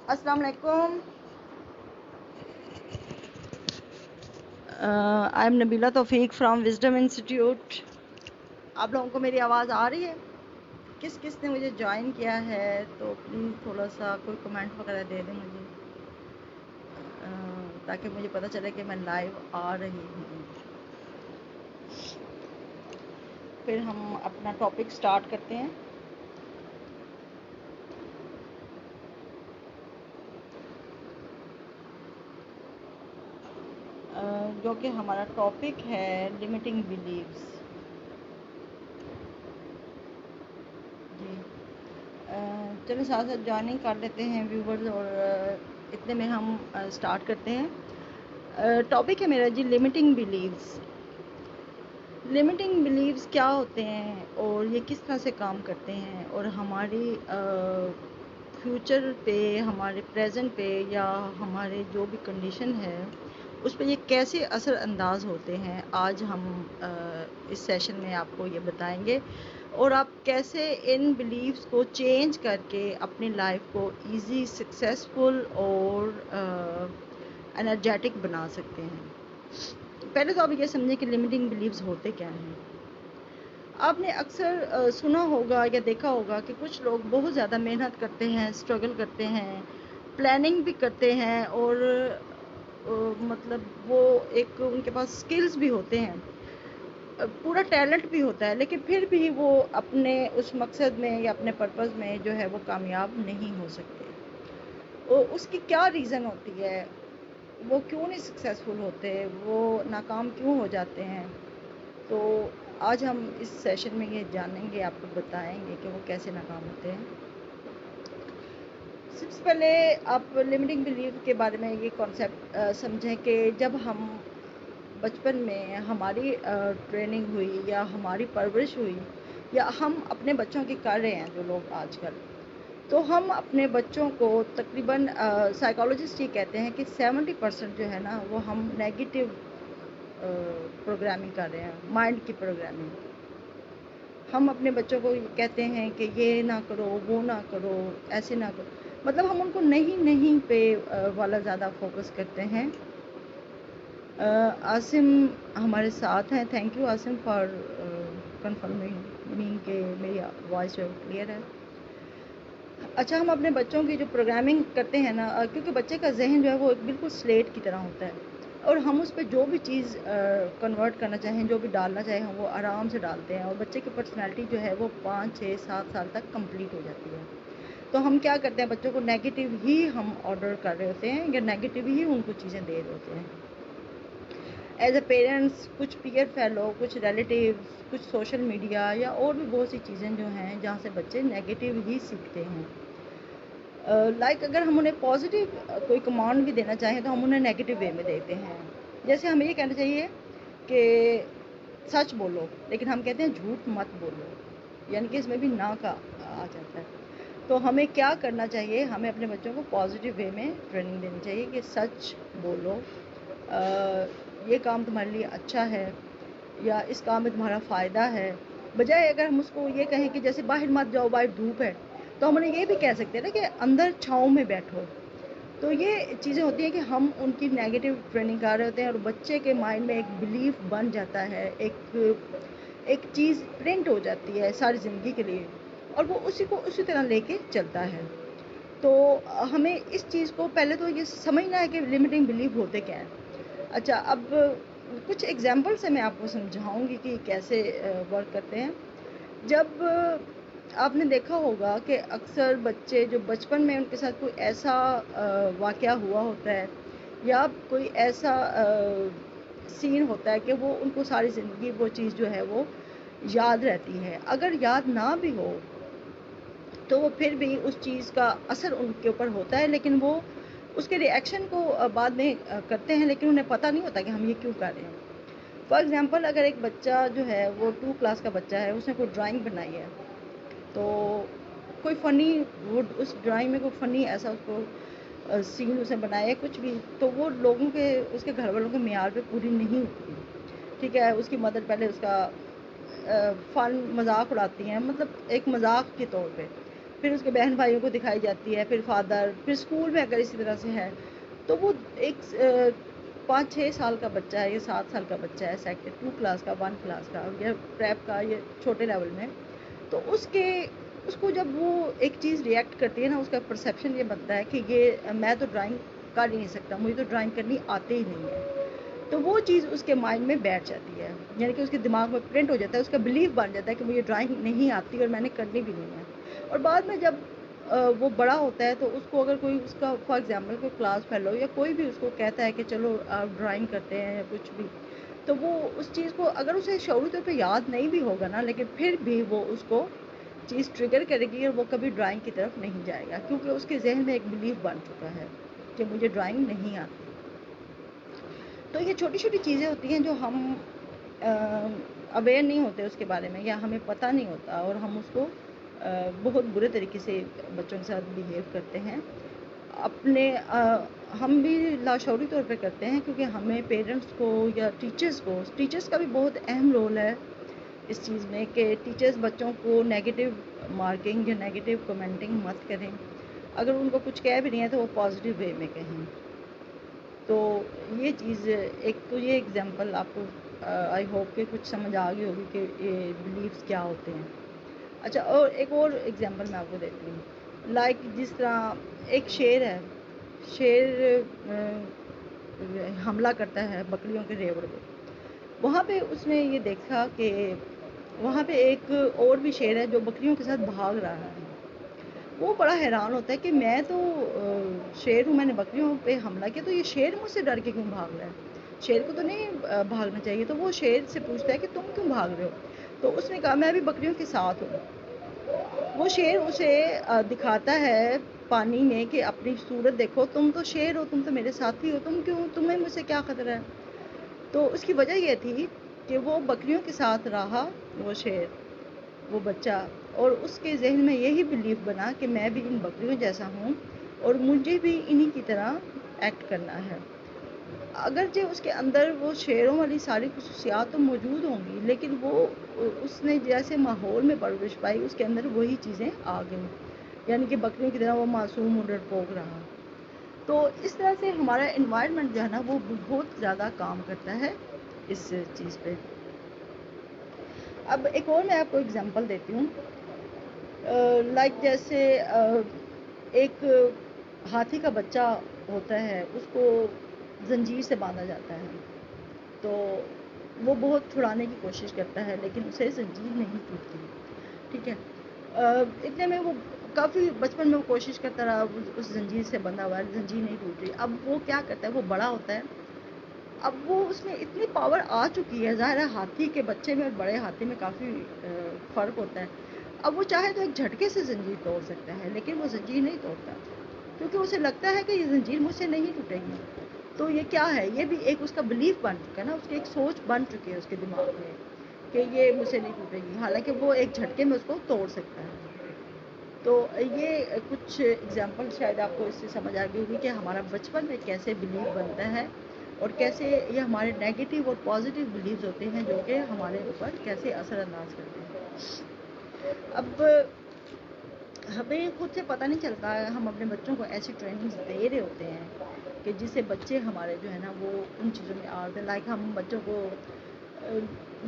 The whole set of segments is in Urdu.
السلام علیکم. آئی ایم نبیلہ توفیق فرام وزڈم انسٹیٹیوٹ. آپ لوگوں کو میری آواز آ رہی ہے؟ کس کس نے مجھے جوائن کیا ہے تو پلیز تھوڑا سا کوئی کمنٹ وغیرہ دے دیں مجھے، تاکہ مجھے پتہ چلے کہ میں لائیو آ رہی ہوں. پھر ہم اپنا ٹاپک سٹارٹ کرتے ہیں. جو کہ ہمارا ٹاپک ہے لمیٹنگ بلیفز. جی چلو ساتھ ساتھ جوائننگ کر لیتے ہیں ویورز، اور اتنے میں ہم سٹارٹ کرتے ہیں. ٹاپک ہے میرا جی لمیٹنگ بلیفز. لمیٹنگ بلیفز کیا ہوتے ہیں اور یہ کس طرح سے کام کرتے ہیں، اور ہماری فیوچر پہ، ہمارے پریزنٹ پہ، یا ہمارے جو بھی کنڈیشن ہے اس پہ یہ کیسے اثر انداز ہوتے ہیں. آج ہم اس سیشن میں آپ کو یہ بتائیں گے، اور آپ کیسے ان بلیفز کو چینج کر کے اپنی لائف کو ایزی، سکسیزفل اور انرجیٹک بنا سکتے ہیں. پہلے تو آپ یہ سمجھیں کہ لمیٹنگ بلیفز ہوتے کیا ہیں. آپ نے اکثر سنا ہوگا یا دیکھا ہوگا کہ کچھ لوگ بہت زیادہ محنت کرتے ہیں، اسٹرگل کرتے ہیں، پلاننگ بھی کرتے ہیں، اور مطلب وہ ایک ان کے پاس سکلز بھی ہوتے ہیں، پورا ٹیلنٹ بھی ہوتا ہے، لیکن پھر بھی وہ اپنے اس مقصد میں یا اپنے پرپز میں جو ہے وہ کامیاب نہیں ہو سکتے. اس کی کیا ریزن ہوتی ہے؟ وہ کیوں نہیں سکسیزفل ہوتے؟ وہ ناکام کیوں ہو جاتے ہیں؟ تو آج ہم اس سیشن میں یہ جانیں گے، آپ کو بتائیں گے کہ وہ کیسے ناکام ہوتے ہیں. سب سے پہلے آپ لمیٹنگ بلیف کے بارے میں یہ کانسیپٹ سمجھیں کہ جب ہم بچپن میں ہماری ٹریننگ ہوئی یا ہماری پرورش ہوئی، یا ہم اپنے بچوں کی کر رہے ہیں جو لوگ آج کل، تو ہم اپنے بچوں کو تقریباً سائیکالوجسٹ یہ کہتے ہیں کہ 70% جو ہے نا وہ ہم نیگیٹو پروگرامنگ کر رہے ہیں، مائنڈ کی پروگرامنگ. ہم اپنے بچوں کو کہتے ہیں کہ یہ نہ کرو، وہ نہ کرو، ایسے نہ کرو، مطلب ہم ان کو نہیں پہ والا زیادہ فوکس کرتے ہیں. عاصم ہمارے ساتھ ہیں. Thank you Asim for confirming کہ میری وائس جو کلیئر ہے. اچھا، ہم اپنے بچوں کی جو پروگرامنگ کرتے ہیں نا، کیونکہ بچے کا ذہن جو ہے وہ بالکل سلیٹ کی طرح ہوتا ہے، اور ہم اس پہ جو بھی چیز کنورٹ کرنا چاہیں، جو بھی ڈالنا چاہیں، ہم وہ آرام سے ڈالتے ہیں، اور بچے کی پرسنالٹی جو ہے وہ 5 6 7 سال تک کمپلیٹ ہو جاتی ہے. تو ہم کیا کرتے ہیں، بچوں کو نیگیٹو ہی ہم آرڈر کر رہے ہوتے ہیں، یا نیگیٹو ہی ان کو چیزیں دے رہے ہوتے ہیں. ایز اے پیرنٹس، کچھ پیئر فیلو، کچھ ریلیٹیو، کچھ سوشل میڈیا، یا اور بھی بہت سی چیزیں جو ہیں جہاں سے بچے نیگیٹو ہی سیکھتے ہیں. لائک اگر ہم انہیں پازیٹیو کوئی کمانڈ بھی دینا چاہیں تو ہم انہیں نیگیٹو وے میں دیتے ہیں. جیسے ہمیں یہ کہنا چاہیے کہ سچ بولو، لیکن ہم کہتے ہیں جھوٹ مت بولو، یعنی کہ اس میں بھی نہ کا آ جاتا ہے. تو ہمیں کیا کرنا چاہیے؟ ہمیں اپنے بچوں کو پازیٹیو وے میں ٹریننگ دینی چاہیے کہ سچ بولو، یہ کام تمہارے لیے اچھا ہے، یا اس کام میں تمہارا فائدہ ہے. بجائے اگر ہم اس کو یہ کہیں کہ جیسے باہر مت جاؤ، باہر دھوپ ہے، تو ہم انہیں یہ بھی کہہ سکتے ہیں نا کہ اندر چھاؤں میں بیٹھو. تو یہ چیزیں ہوتی ہیں کہ ہم ان کی نیگیٹو ٹریننگ کر رہے ہوتے ہیں، اور بچے کے مائنڈ میں ایک بلیف بن جاتا ہے، ایک چیز پرنٹ ہو جاتی ہے ساری زندگی کے لیے، اور وہ اسی کو اسی طرح لے کے چلتا ہے. تو ہمیں اس چیز کو پہلے تو یہ سمجھنا ہے کہ لمیٹنگ بلیف ہوتے کیا ہیں. اچھا، اب کچھ ایگزامپل سے میں آپ کو سمجھاؤں گی کہ کیسے ورک کرتے ہیں. جب آپ نے دیکھا ہوگا کہ اکثر بچے جو بچپن میں ان کے ساتھ کوئی ایسا واقعہ ہوا ہوتا ہے، یا کوئی ایسا سین ہوتا ہے کہ وہ ان کو ساری زندگی وہ چیز جو ہے وہ یاد رہتی ہے. اگر یاد نہ بھی ہو تو وہ پھر بھی اس چیز کا اثر ان کے اوپر ہوتا ہے، لیکن وہ اس کے ری ایکشن کو بعد میں کرتے ہیں، لیکن انہیں پتہ نہیں ہوتا کہ ہم یہ کیوں کر رہے ہیں. فار ایگزامپل، اگر ایک بچہ جو ہے وہ 2 کلاس کا بچہ ہے، اس نے کوئی ڈرائنگ بنائی ہے، تو کوئی فنی، وہ اس ڈرائنگ میں کوئی فنی ایسا اس کو سین اسے بنایا ہے کچھ بھی، تو وہ لوگوں کے، اس کے گھر والوں کے معیار پہ پوری نہیں ہوتی. ٹھیک ہے، اس کی مدر پہلے اس کا فن مذاق اڑاتی ہیں، مطلب ایک مذاق کے طور پہ. پھر اس کے بہن بھائیوں کو دکھائی جاتی ہے، پھر فادر، پھر اسکول میں اگر اسی طرح سے ہے تو وہ ایک 5-6 سال کا بچہ ہے یا 7 سال کا بچہ ہے، سیکنڈ 2 کلاس کا، 1 کلاس کا یا پریپ کا یا چھوٹے لیول میں، تو اس کو جب وہ ایک چیز ریئیکٹ کرتی ہے نا، اس کا پرسیپشن یہ بنتا ہے کہ یہ میں تو ڈرائنگ کر ہی نہیں سکتا، مجھے تو ڈرائنگ کرنی آتے ہی نہیں ہے، تو وہ چیز اس کے مائنڈ میں بیٹھ جاتی ہے، یعنی کہ اس کے دماغ میں پرنٹ ہو جاتا ہے، اس کا بلیف بن جاتا ہے کہ مجھے ڈرائنگ نہیں آتی اور میں نے کرنی بھی نہیں ہے۔ اور بعد میں جب وہ بڑا ہوتا ہے تو اس کو اگر کوئی اس کا فار ایگزامپل کوئی کلاس فیلو یا کوئی بھی اس کو کہتا ہے کہ چلو آپ ڈرائنگ کرتے ہیں یا کچھ بھی، تو وہ اس چیز کو اگر اسے شعوری طور پہ یاد نہیں بھی ہوگا نا، لیکن پھر بھی وہ اس کو چیز ٹریگر کرے گی اور وہ کبھی ڈرائنگ کی طرف نہیں جائے گا، کیونکہ اس کے ذہن میں ایک بلیف بن چکا ہے کہ مجھے ڈرائنگ نہیں آتی۔ تو یہ چھوٹی چھوٹی چیزیں ہوتی ہیں جو ہم اویئر نہیں ہوتے اس کے بارے میں، یا ہمیں پتہ نہیں ہوتا، اور ہم اس کو بہت برے طریقے سے بچوں کے ساتھ بیہیو کرتے ہیں، اپنے ہم بھی لاشعوری طور پہ کرتے ہیں، کیونکہ ہمیں پیرنٹس کو یا ٹیچرس کا بھی بہت اہم رول ہے اس چیز میں، کہ ٹیچرز بچوں کو نیگیٹو مارکنگ یا نیگیٹو کمنٹنگ مت کریں، اگر ان کو کچھ کہہ بھی نہیں ہے تو وہ پازیٹیو وے میں کہیں۔ تو یہ چیز ایک تو یہ ایگزامپل آپ کو آئی ہوپ کہ کچھ سمجھ آ گئی ہوگی کہ یہ بلیفس کیا ہوتے ہیں۔ اچھا، اور ایک اور ایگزامپل میں آپ کو دیتی ہوں، لائک جس طرح ایک شیر ہے، شیر حملہ کرتا ہے بکریوں کے ریوڑ پہ، وہاں پہ اس نے یہ دیکھا کہ وہاں پہ ایک اور بھی شیر ہے جو بکریوں کے ساتھ بھاگ رہا ہے، وہ بڑا حیران ہوتا ہے کہ میں تو شیر ہوں، میں نے بکریوں پہ حملہ کیا، تو یہ شیر مجھ سے ڈر کے کیوں بھاگ رہا ہے، شیر کو تو نہیں بھاگنا چاہیے، تو وہ شیر سے پوچھتا ہے کہ تم کیوں بھاگ رہے ہو، تو اس نے کہا میں بھی بکریوں کے ساتھ ہوں۔ وہ شیر اسے دکھاتا ہے پانی میں کہ اپنی صورت دیکھو، تم تو شیر ہو، تم تو میرے ساتھی ہو، تمہیں مجھ سے کیا خطرہ ہے۔ تو اس کی وجہ یہ تھی کہ وہ بکریوں کے ساتھ رہا، وہ شیر، وہ بچہ، اور اس کے ذہن میں یہی بلیف بنا کہ میں بھی ان بکریوں جیسا ہوں اور مجھے بھی انہی کی طرح ایکٹ کرنا ہے۔ اگرچہ اس کے اندر وہ شیروں والی ساری خصوصیات تو موجود ہوں گی، لیکن وہ اس نے جیسے ماحول میں پرورش پائی اس کے اندر وہی چیزیں آ گئیں، یعنی کہ بکریوں کی طرح وہ معصوم اور ڈرپوک رہا۔ تو اس طرح سے ہمارا انوائرمنٹ جو ہے نا وہ بہت زیادہ کام کرتا ہے اس چیز پہ۔ اب ایک اور میں آپ کو اگزامپل دیتی ہوں، لائک جیسے ایک ہاتھی کا بچہ ہوتا ہے، اس کو زنجیر سے باندھا جاتا ہے، تو وہ بہت چھڑانے کی کوشش کرتا ہے لیکن اسے زنجیر نہیں ٹوٹتی، ٹھیک ہے، اتنے میں وہ کافی بچپن میں وہ کوشش کرتا رہا، اس زنجیر سے بندھا ہوا ہے، زنجیر نہیں ٹوٹ رہی، اب وہ کیا کرتا ہے، وہ بڑا ہوتا ہے، اب وہ اس میں اتنی پاور آ چکی ہے، ظاہر ہے ہاتھی کے بچے میں اور بڑے ہاتھی میں کافی فرق ہوتا ہے، اب وہ چاہے تو ایک جھٹکے سے زنجیر توڑ سکتا ہے، لیکن وہ زنجیر نہیں توڑتا، کیونکہ اسے لگتا ہے کہ یہ زنجیر مجھ سے نہیں ٹوٹے گی۔ تو یہ کیا ہے، یہ بھی ایک اس کا بلیف بن چکا ہے نا، اس کی ایک سوچ بن چکی ہے اس کے دماغ میں کہ یہ مجھ سے نہیں ٹوٹے گی، حالانکہ وہ ایک جھٹکے میں اس کو توڑ سکتا ہے۔ تو یہ کچھ ایگزامپل شاید آپ کو اس سے سمجھ آ گئی ہوگی کہ ہمارا بچپن میں کیسے بلیف بنتا ہے اور کیسے یہ ہمارے نیگیٹو اور پازیٹیو بلیفز ہوتے ہیں جو کہ ہمارے اوپر کیسے اثر انداز کرتے ہیں۔ اب ہمیں خود سے پتہ نہیں چلتا ہے، ہم اپنے بچوں کو ایسی ٹریننگز دے رہے ہوتے ہیں کہ جس سے بچے ہمارے جو ہے نا وہ ان چیزوں میں آتے ہیں، لائک ہم بچوں کو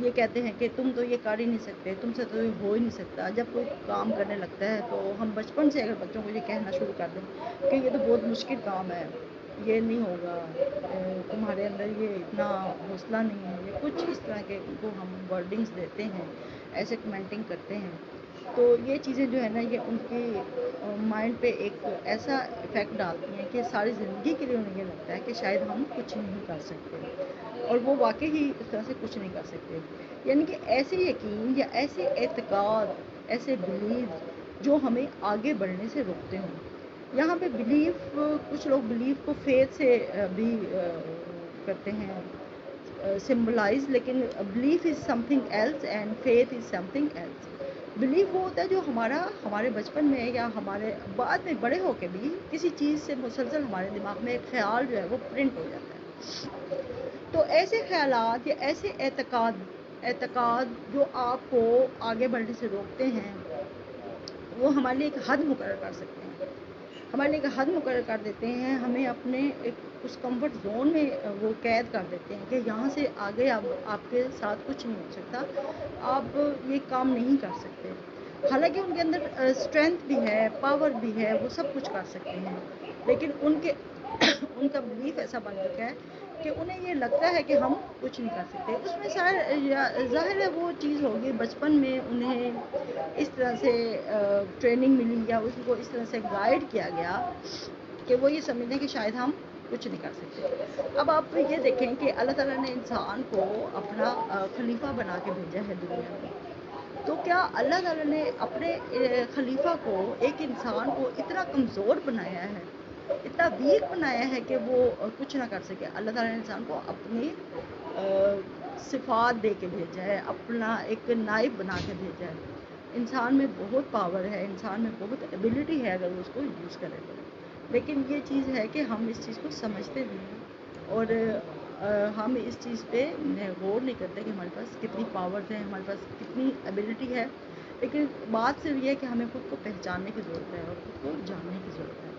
یہ کہتے ہیں کہ تم تو یہ کر ہی نہیں سکتے، تم سے تو یہ ہو ہی نہیں سکتا، جب کوئی کام کرنے لگتا ہے تو ہم بچپن سے اگر بچوں کو یہ کہنا شروع کر دیں کہ یہ تو بہت مشکل کام ہے، یہ نہیں ہوگا، تمہارے اندر یہ اتنا حوصلہ نہیں ہے، یہ کچھ اس طرح کے ان کو ہم ورڈنگز دیتے ہیں، ایسے کمنٹنگ کرتے ہیں، تو یہ چیزیں جو ہے نا یہ ان کی مائنڈ پہ ایک ایسا افیکٹ ڈالتی ہیں کہ ساری زندگی کے لیے انہیں یہ لگتا ہے کہ شاید ہم کچھ نہیں کر سکتے، اور وہ واقعی ہی اس طرح سے کچھ نہیں کر سکتے، یعنی کہ ایسے یقین یا ایسے اعتقاد، ایسے بلیف جو ہمیں آگے بڑھنے سے روکتے ہوں۔ یہاں پہ بلیف، کچھ لوگ بلیف کو فیتھ سے بھی کرتے ہیں سمبلائز، لیکن belief is something else and faith is something else. Belief وہ ہوتا ہے جو ہمارے بچپن میں یا ہمارے بعد میں بڑے ہو کے بھی کسی چیز سے مسلسل ہمارے دماغ میں ایک خیال جو ہے وہ پرنٹ ہو جاتا ہے، تو ایسے خیالات یا ایسے اعتقاد جو آپ کو آگے بڑھنے سے روکتے ہیں، وہ ہمارے لیے ایک حد مقرر کر سکتے ہیں، ہمارے لیے ایک حد مقرر کر دیتے ہیں، ہمیں اپنے ایک اس کمفرٹ زون میں وہ قید کر دیتے ہیں کہ یہاں سے آگے آپ کے ساتھ کچھ نہیں ہو سکتا، آپ یہ کام نہیں کر سکتے۔ حالانکہ ان کے اندر اسٹرینتھ بھی ہے، پاور بھی ہے، وہ سب کچھ کر سکتے ہیں، لیکن ان کا بلیف ایسا بن چکا ہے کہ انہیں یہ لگتا ہے کہ ہم کچھ نہیں کر سکتے۔ اس میں ظاہر ہے وہ چیز ہوگی بچپن میں انہیں اس طرح سے ٹریننگ ملی یا اس کو اس طرح سے گائیڈ کیا گیا کہ وہ یہ سمجھیں کہ شاید ہم کچھ نہیں کر سکتے۔ اب آپ یہ دیکھیں کہ اللہ تعالیٰ نے انسان کو اپنا خلیفہ بنا کے بھیجا ہے دنیا میں، تو کیا اللہ تعالیٰ نے اپنے خلیفہ کو، ایک انسان کو اتنا کمزور بنایا ہے، اتنا ویک بنایا ہے کہ وہ کچھ نہ کر سکے؟ اللہ تعالیٰ نے انسان کو اپنی صفات دے کے بھیجا ہے، اپنا ایک نائب بنا کے بھیجا ہے۔ انسان میں بہت پاور ہے، انسان میں بہت ایبیلٹی ہے اگر وہ اس کو یوز کرے تو، لیکن یہ چیز ہے کہ ہم اس چیز کو سمجھتے نہیں ہیں، اور ہم اس چیز پہ غور نہیں کرتے کہ ہمارے پاس کتنی پاورز ہیں، ہمارے پاس کتنی ایبیلٹی ہے، لیکن بات صرف یہ ہے کہ ہمیں خود کو پہچاننے کی ضرورت ہے اور خود کو جاننے کی ضرورت ہے۔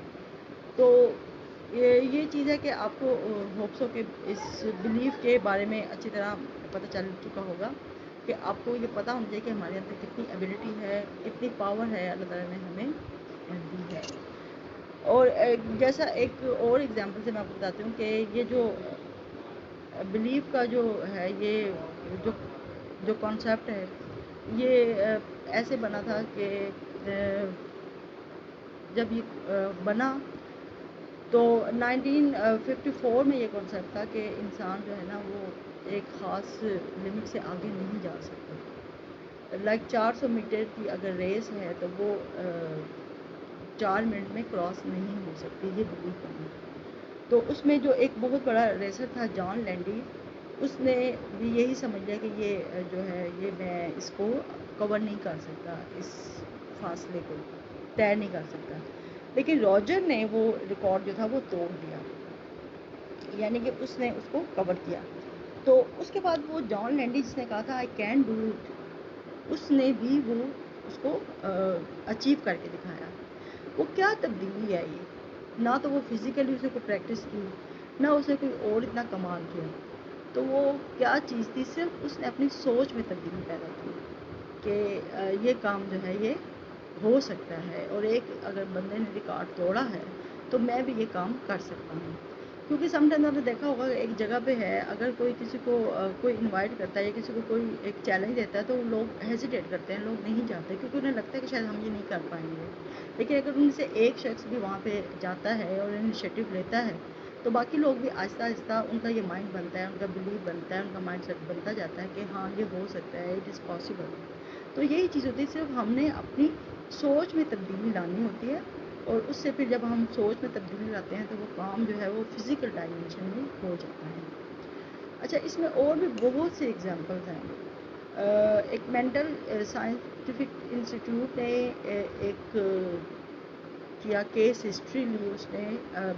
تو یہ چیز ہے کہ آپ کو ہوپ سو کہ اس بلیف کے بارے میں اچھی طرح پتہ چل چکا ہوگا کہ آپ کو یہ پتہ ہونا چاہیے کہ ہمارے اندر کتنی ایبیلٹی ہے، کتنی پاور ہے اللہ تعالیٰ نے ہمیں دی ہے۔ اور جیسا ایک اور ایگزامپل سے میں آپ کو بتاتی ہوں کہ یہ جو بلیف کا جو ہے، یہ جو کانسیپٹ ہے، یہ ایسے بنا تھا کہ جب یہ بنا تو 1954 میں یہ کانسیپٹ تھا کہ انسان جو ہے نا وہ ایک خاص لمٹ سے آگے نہیں جا سکتا۔ لائک 400 میٹر کی اگر ریس ہے تو وہ 4 منٹ میں کراس نہیں ہو سکتی، یہ بلیف بنی۔ تو اس میں جو ایک بہت بڑا ریسر تھا جان لینڈی، اس نے بھی یہی سمجھ لیا کہ یہ جو ہے یہ میں اس کو کور نہیں کر سکتا، اس فاصلے کو طے نہیں کر سکتا، لیکن راجر نے وہ ریکارڈ جو تھا وہ توڑ دیا، یعنی کہ اس نے اس کو کور کیا۔ تو اس کے بعد وہ جان لینڈی جس نے کہا تھا آئی کین ڈو اٹ، اس نے بھی وہ اس کو اچیو کر کے دکھایا۔ وہ کیا تبدیلی آئی؟ نہ تو وہ فزیکلی اسے کوئی پریکٹس کی، نہ اسے کوئی اور اتنا کمال کیا، تو وہ کیا چیز تھی؟ صرف اس نے اپنی سوچ میں تبدیلی پیدا کی کہ یہ کام جو ہے یہ ہو سکتا ہے، اور ایک اگر بندے نے ریکارڈ توڑا ہے تو میں بھی یہ کام کر سکتا ہوں۔ کیونکہ سم ٹائم آپ نے دیکھا ہوگا کہ ایک جگہ پہ ہے، اگر کوئی کسی کو کوئی انوائٹ کرتا ہے یا کسی کو کوئی ایک چیلنج دیتا ہے تو لوگ ہیزیٹیٹ کرتے ہیں، لوگ نہیں جاتے کیونکہ انہیں لگتا ہے کہ شاید ہم یہ نہیں کر پائیں گے۔ لیکن اگر ان سے ایک شخص بھی وہاں پہ جاتا ہے اور انیشیٹو لیتا ہے تو باقی لوگ بھی آہستہ آہستہ ان کا یہ مائنڈ بنتا ہے، ان کا بلیف بنتا ہے، ان کا مائنڈ سیٹ بنتا جاتا ہے کہ ہاں یہ ہو سکتا ہے، اٹ از پاسبل۔ تو یہی چیز ہوتی ہے، صرف ہم نے اپنی سوچ میں تبدیلی لانی ہوتی ہے، اور اس سے پھر جب ہم سوچ میں تبدیلی لاتے ہیں تو وہ کام جو ہے وہ فزیکل ڈائمینشن میں ہو جاتا ہے۔ اچھا، اس میں اور بھی بہت سے ایگزامپلز ہیں۔ ایک مینٹل سائنٹیفک انسٹیٹیوٹ نے ایک کیا کیس ہسٹری لی، اس نے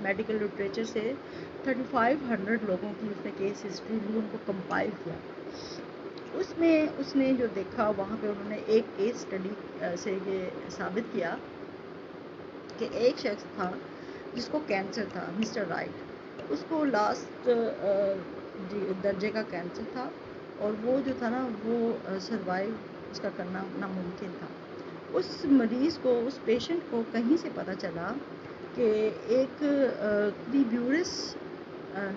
میڈیکل لٹریچر سے 3500 لوگوں کی اس نے کیس ہسٹری لی، ان کو کمپائل کیا۔ اس میں اس نے جو دیکھا وہاں پہ انہوں نے ایک کیس اسٹڈی سے یہ ثابت کیا کہ ایک شخص تھا جس کو کینسر تھا، مسٹر رائٹ، اس کو لاسٹ درجے کا کینسر تھا، اور وہ جو تھا نا وہ سروائیو اس کا کرنا ناممکن تھا۔ اس مریض کو، اس پیشنٹ کو کہیں سے پتہ چلا کہ ایک کریبیورس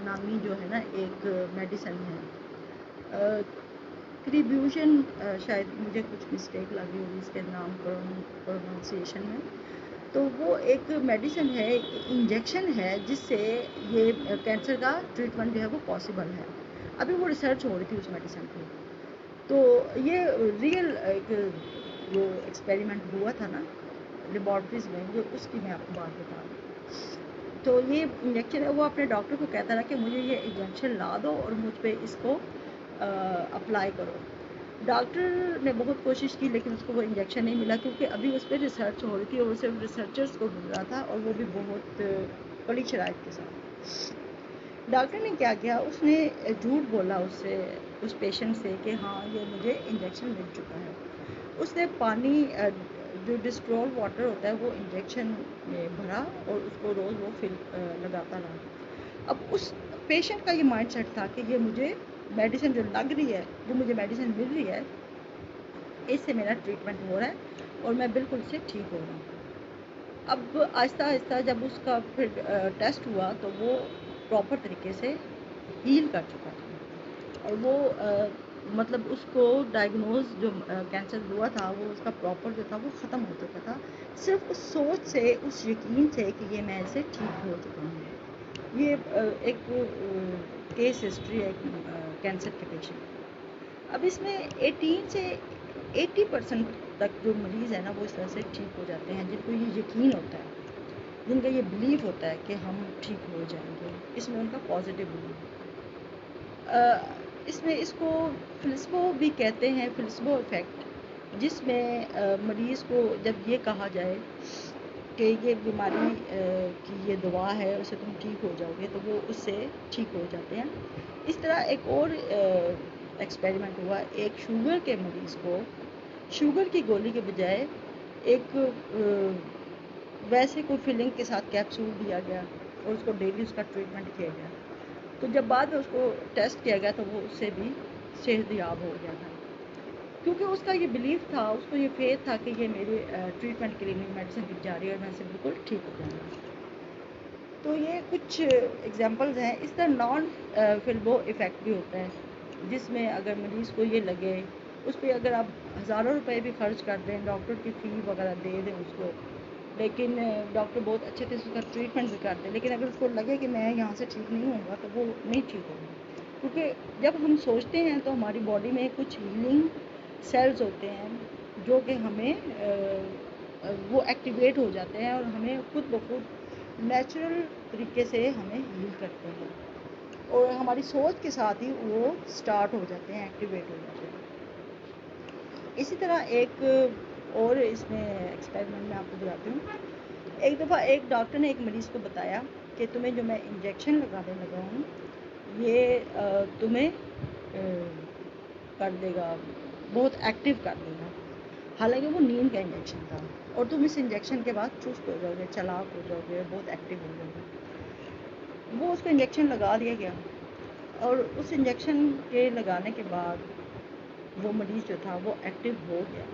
نامی جو ہے نا ایک میڈیسن ہے، کریبیوشن، شاید مجھے کچھ مسٹیک لگی ہوگی اس کے نام پروننسیشن میں، تو وہ ایک میڈیسن ہے، ایک انجیکشن ہے جس سے یہ کینسر کا ٹریٹمنٹ جو ہے وہ پاسبل ہے۔ ابھی وہ ریسرچ ہو رہی تھی اس میڈیسن پہ، تو یہ ریئل ایک جو ایکسپیریمنٹ ہوا تھا نا لیبارٹریز میں، جو اس کی میں آپ کو بات بتا رہی ہوں۔ تو یہ انجیکشن ہے، وہ اپنے ڈاکٹر کو کہتا رہا کہ مجھے یہ انجیکشن لا دو اور مجھ پہ اس کو اپلائی کرو۔ ڈاکٹر نے بہت کوشش کی لیکن اس کو وہ انجیکشن نہیں ملا، کیونکہ ابھی اس پہ ریسرچ ہو رہی تھی اور وہ صرف ریسرچرز کو مل رہا تھا، اور وہ بھی بہت کڑی شرائط کے ساتھ۔ ڈاکٹر نے کیا کیا، اس نے جھوٹ بولا اس پیشنٹ سے کہ ہاں یہ مجھے انجیکشن مل چکا ہے۔ اس نے پانی جو ڈسٹرول واٹر ہوتا ہے وہ انجیکشن میں بھرا اور اس کو روز وہ لگاتا رہا. اب اس پیشنٹ کا یہ مائنڈ سیٹ تھا کہ یہ مجھے میڈیسن جو لگ رہی ہے، جو مجھے میڈیسن مل رہی ہے، اس سے میرا ٹریٹمنٹ ہو رہا ہے اور میں بالکل سے ٹھیک ہو رہا ہوں. اب آہستہ آہستہ جب اس کا پھر ٹیسٹ ہوا تو وہ پراپر طریقے سے ہیل کر چکا تھا، اور وہ مطلب اس کو ڈائگنوز جو کینسر ہوا تھا وہ اس کا پراپر جو تھا وہ ختم ہو چکا تھا، صرف اس سوچ سے، اس یقین سے کہ یہ میں اسے ٹھیک ہو چکا ہوں. یہ ایک کیس ہسٹری ہے کینسر کے پیشنٹ. اب اس میں 18 سے 80% تک جو مریض ہے نا وہ اس طرح سے ٹھیک ہو جاتے ہیں، جن کو یہ یقین ہوتا ہے، جن کا یہ بلیف ہوتا ہے کہ ہم ٹھیک ہو جائیں گے. اس میں ان کا پازیٹیو بلیف. اس میں اس کو فلسبو بھی کہتے ہیں، فلسبو افیکٹ، جس میں مریض کو جب یہ کہا جائے کہ یہ بیماری کی یہ دوا ہے، اسے تم ٹھیک ہو جاؤ گے، تو وہ اس سے ٹھیک ہو جاتے ہیں. اس طرح ایک اور ایکسپیریمنٹ ہوا. ایک شوگر کے مریض کو شوگر کی گولی کے بجائے ایک ویسے کوئی فلنگ کے ساتھ کیپسول دیا گیا اور اس کو ڈیلی اس کا ٹریٹمنٹ کیا گیا. تو جب بعد میں اس کو ٹیسٹ کیا گیا تو وہ اس سے بھی صحت یاب ہو گیا تھا، کیونکہ اس کا یہ بلیف تھا، اس کو یہ فیتھ تھا کہ یہ میرے ٹریٹمنٹ کے لیے میری میڈیسن دی جا رہی ہے اور میں اسے بالکل ٹھیک ہو جاؤں گا. تو یہ کچھ ایگزامپلز ہیں. اس طرح نان فلبو افیکٹ بھی ہوتا ہے، جس میں اگر مریض کو یہ لگے، اس پہ اگر آپ ہزاروں روپے بھی خرچ کر دیں، ڈاکٹر کی فی وغیرہ دے دیں اس کو، لیکن ڈاکٹر بہت اچھے سے اس کا ٹریٹمنٹ بھی کرتے ہیں، لیکن اگر اس کو لگے کہ میں یہاں سے ٹھیک نہیں ہوں گا تو وہ نہیں ٹھیک ہوگا. کیونکہ جب ہم سوچتے ہیں تو ہماری باڈی میں کچھ ہیلنگ سیلز ہوتے ہیں جو کہ ہمیں وہ ایکٹیویٹ ہو جاتے ہیں اور ہمیں خود بخود نیچرل طریقے سے ہمیں ہیل کرتے ہیں، اور ہماری سوچ کے ساتھ ہی وہ سٹارٹ ہو جاتے ہیں، ایکٹیویٹ ہو جاتے ہیں. اسی طرح ایک اور اس میں ایکسپیریمنٹ میں آپ کو بتاتی ہوں. ایک دفعہ ایک ڈاکٹر نے ایک مریض کو بتایا کہ تمہیں جو میں انجیکشن لگانے لگا ہوں یہ تمہیں کر دے گا، بہت ایکٹیو کر دے گا. حالانکہ وہ نیند کا انجیکشن تھا، اور تم اس انجیکشن کے بعد چست ہو جاؤ گے، چالاک ہو جاؤ گے، بہت ایکٹیو ہو جاؤ گے. وہ اس کو انجیکشن لگا دیا گیا، اور اس انجیکشن کے لگانے کے بعد وہ مریض جو تھا وہ ایکٹیو ہو گیا،